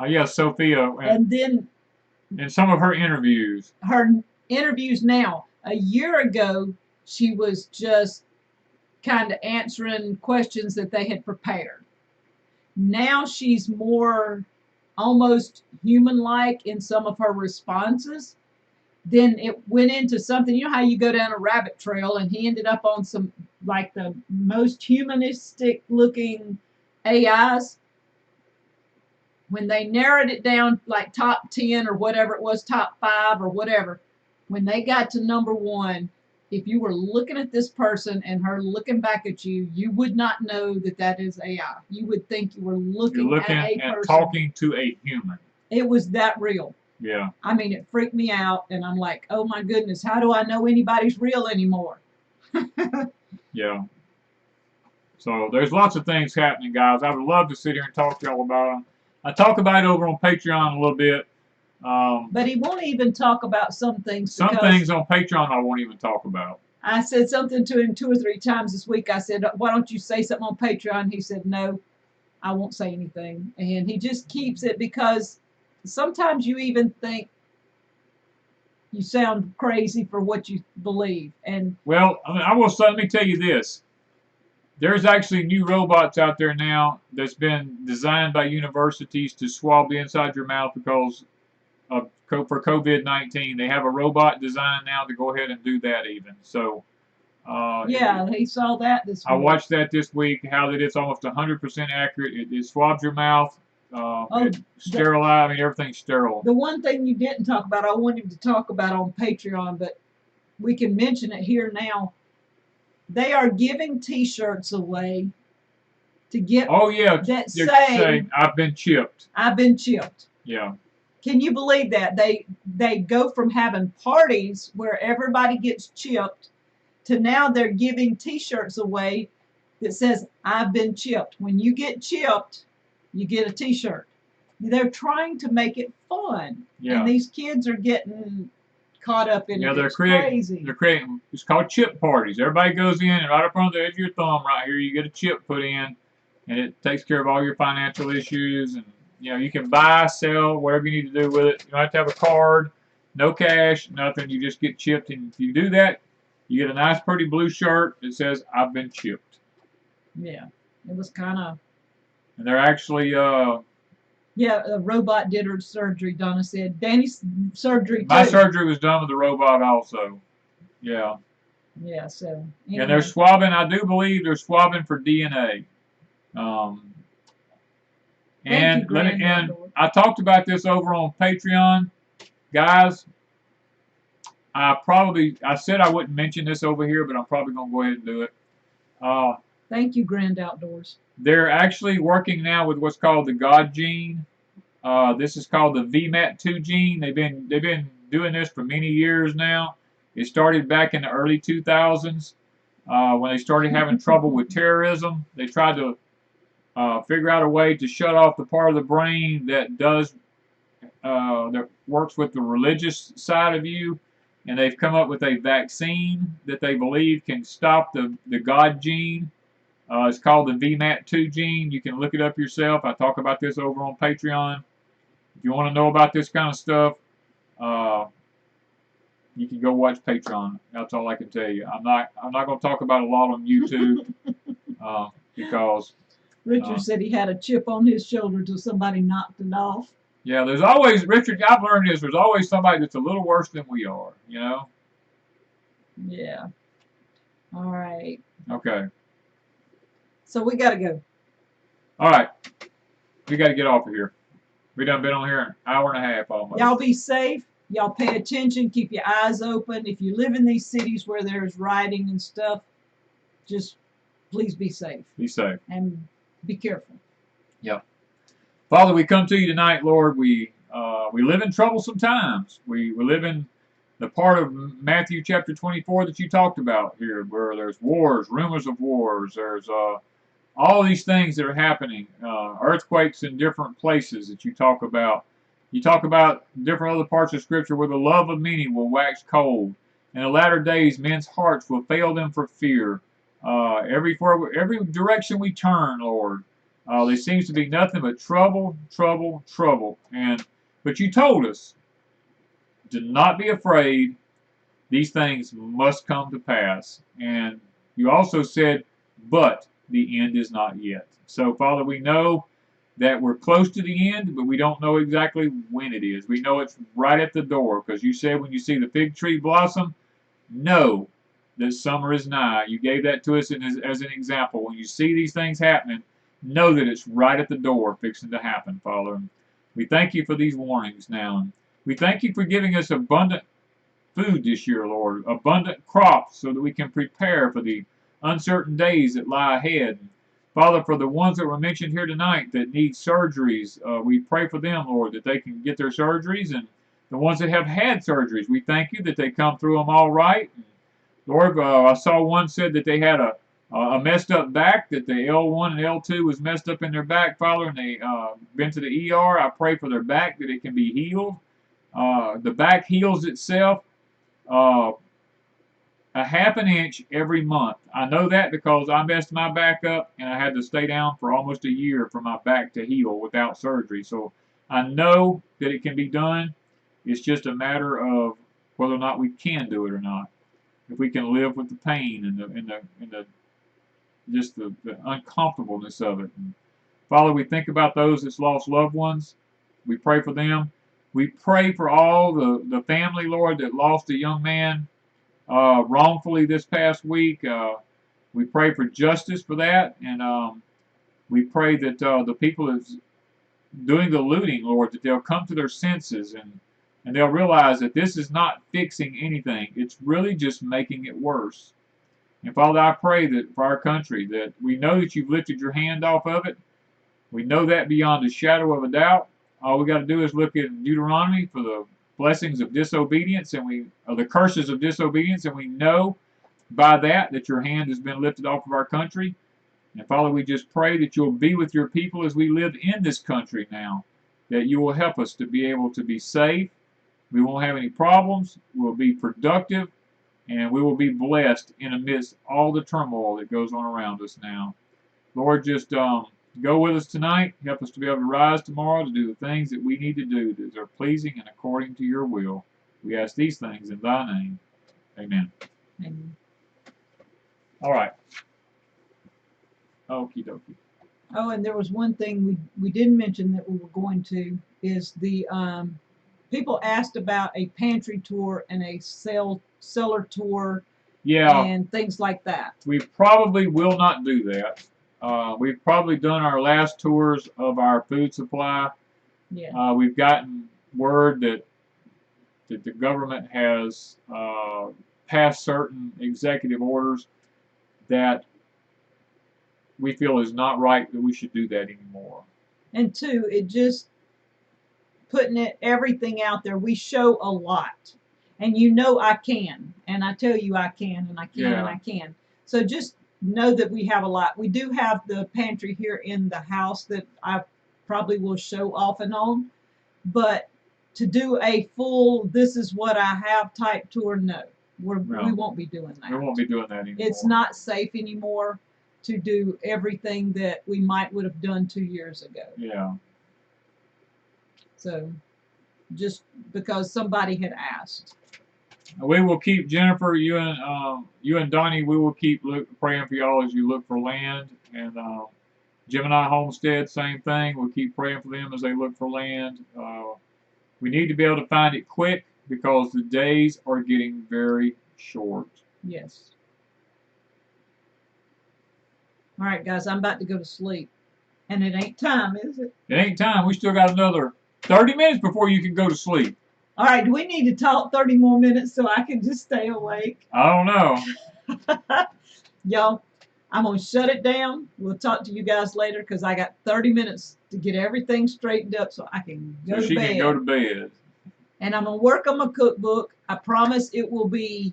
Yeah, Sophia. And then in some of her interviews. Her interviews now. A year ago, she was just kind of answering questions that they had prepared. Now she's more almost human-like in some of her responses. Then it went into something, you know how you go down a rabbit trail, and he ended up on some, like, the most humanistic looking AIs. When they narrowed it down, like top 10 or whatever it was, top 5 or whatever, when they got to number 1, if you were looking at this person and her looking back at you, you would not know that that is AI. You would think you were looking at a person. Talking to a human. It was that real. Yeah. I mean, it freaked me out, and I'm like, oh my goodness, how do I know anybody's real anymore? Yeah. So there's lots of things happening, guys. I would love to sit here and talk to y'all about them. I talk about it over on Patreon a little bit. But he won't even talk about some things. Some things on Patreon I won't even talk about. I said something to him 2 or 3 times this week. I said, why don't you say something on Patreon? He said, no, I won't say anything. And he just keeps it because sometimes you even think you sound crazy for what you believe. And well, I mean, let me tell you this. There's actually new robots out there now that's been designed by universities to swab the inside your mouth because for COVID-19. They have a robot designed now to go ahead and do that even. So yeah, he saw that this week. I watched that this week, how that it's almost 100% accurate. It swabs your mouth. It sterilizes. I mean, everything's sterile. The one thing you didn't talk about, I wanted to talk about on Patreon, but we can mention it here now. They are giving T-shirts away to get. Oh yeah, that say I've been chipped. I've been chipped. Yeah. Can you believe that they go from having parties where everybody gets chipped to now they're giving T-shirts away that says I've been chipped. When you get chipped, you get a T-shirt. They're trying to make it fun. Yeah. And these kids are getting caught up in it. Yeah, It's crazy. They're creating, it's called chip parties. Everybody goes in and right up on the edge of your thumb right here, you get a chip put in, and it takes care of all your financial issues. And you can buy, sell, whatever you need to do with it. You don't have to have a card, no cash, nothing. You just get chipped, and if you do that, you get a nice, pretty blue shirt that says "I've been chipped." Yeah, it was kind of. And they're actually. Yeah, a robot did her surgery. Donna said Danny's surgery too. My surgery was done with the robot also. Yeah. Yeah. So. Anyway. And they're swabbing. I do believe they're swabbing for DNA. And I talked about this over on Patreon, guys. I said I wouldn't mention this over here, but I'm probably gonna go ahead and do it. Thank you, Grand Outdoors. They're actually working now with what's called the God gene. This is called the VMAT2 gene. They've been doing this for many years now. It started back in the early 2000s when they started having trouble with terrorism. They tried to figure out a way to shut off the part of the brain that works with the religious side of you, and they've come up with a vaccine that they believe can stop the God gene. It's called the VMAT2 gene. You can look it up yourself. I talk about this over on Patreon. If you want to know about this kind of stuff, you can go watch Patreon. That's all I can tell you. I'm not going to talk about a lot on YouTube because Richard said he had a chip on his shoulder till somebody knocked it off. Yeah, there's always, Richard, I've learned this, there's always somebody that's a little worse than we are, Yeah. All right. Okay. So we got to go. All right. We got to get off of here. We done been on here an hour and a half almost. Y'all be safe. Y'all pay attention. Keep your eyes open. If you live in these cities where there's rioting and stuff, just please be safe. Be safe. And be careful. Yep. Father, we come to you tonight, Lord. We live in troublesome times. We live in the part of Matthew chapter 24 that you talked about here, where there's wars, rumors of wars. There's all these things that are happening, earthquakes in different places that you talk about. You talk about different other parts of Scripture where the love of many will wax cold. In the latter days, men's hearts will fail them for fear. Every direction we turn, Lord, there seems to be nothing but trouble, trouble, trouble. But you told us, do not be afraid. These things must come to pass. And you also said, but the end is not yet. So, Father, we know that we're close to the end, but we don't know exactly when it is. We know it's right at the door, because you said when you see the fig tree blossom, know that summer is nigh. You gave that to us as an example. When you see these things happening, know that it's right at the door fixing to happen, Father. We thank you for these warnings now. And we thank you for giving us abundant food this year, Lord, abundant crops so that we can prepare for the uncertain days that lie ahead. Father, for the ones that were mentioned here tonight that need surgeries, we pray for them, Lord, that they can get their surgeries. And the ones that have had surgeries, we thank you that they come through them all right. And Lord, I saw one said that they had a messed up back, that the L1 and L2 was messed up in their back, Father, and they been to the ER. I pray for their back that it can be healed. The back heals itself a half an inch every month. I know that because I messed my back up and I had to stay down for almost a year for my back to heal without surgery. So I know that it can be done. It's just a matter of whether or not we can do it or not. If we can live with the pain and the uncomfortableness of it. And Father, we think about those that's lost loved ones. We pray for them. We pray for all the family, Lord, that lost a young man wrongfully this past week. We pray for justice for that, and we pray that the people that's doing the looting, Lord, that they'll come to their senses and they'll realize that this is not fixing anything. It's really just making it worse. And Father, I pray that for our country, that we know that you've lifted your hand off of it. We know that beyond a shadow of a doubt. All we got to do is look at Deuteronomy for the blessings of disobedience and the curses of disobedience, and we know by that your hand has been lifted off of our country. And Father, we just pray that you'll be with your people as we live in this country now, that you will help us to be able to be safe. We won't have any problems. We'll be productive, and we will be blessed in amidst all the turmoil that goes on around us now. Lord, just go with us tonight. Help us to be able to rise tomorrow to do the things that we need to do that are pleasing and according to your will. We ask these things in thy name. Amen. Amen. All right. Okie dokie. Oh, and there was one thing we didn't mention that we were going to, is the people asked about a pantry tour and a cellar tour, and things like that. We probably will not do that. We've probably done our last tours of our food supply. Yeah. We've gotten word that the government has passed certain executive orders that we feel is not right, that we should do that anymore. And two, it just putting everything out there. We show a lot, and you know I can, and I tell you I can, and I can, and I can. So just know that we have a lot. We do have the pantry here in the house that I probably will show off and on, but to do a full this is what I have type tour, no. We won't be doing that. We won't be doing that anymore. It's not safe anymore to do everything that we would have done 2 years ago. Yeah. So just because somebody had asked. We will keep, Jennifer, you and Donnie, we will keep praying for y'all as you look for land. And Gemini Homestead, same thing. We'll keep praying for them as they look for land. We need to be able to find it quick because the days are getting very short. Yes. All right, guys, I'm about to go to sleep. And it ain't time, is it? It ain't time. We still got another 30 minutes before you can go to sleep. All right, do we need to talk 30 more minutes so I can just stay awake? I don't know. Y'all, I'm going to shut it down. We'll talk to you guys later because I got 30 minutes to get everything straightened up so I can go So to she bed. can go to bed. And I'm going to work on my cookbook. I promise it will be,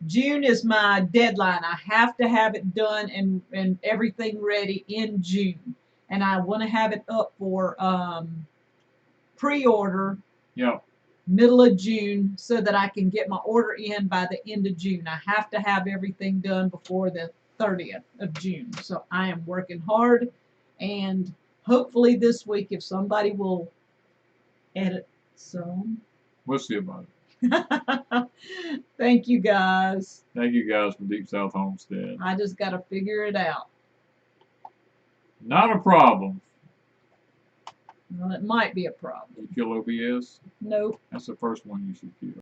June is my deadline. I have to have it done and everything ready in June. And I want to have it up for pre-order. Yep. Middle of June so that I can get my order in by the end of June. I have to have everything done before the 30th of June. So I am working hard, and hopefully this week if somebody will edit some. We'll see about it. Thank you guys. Thank you guys from Deep South Homestead. I just got to figure it out. Not a problem. Well, it might be a problem. You kill OBS? Nope. That's the first one you should kill.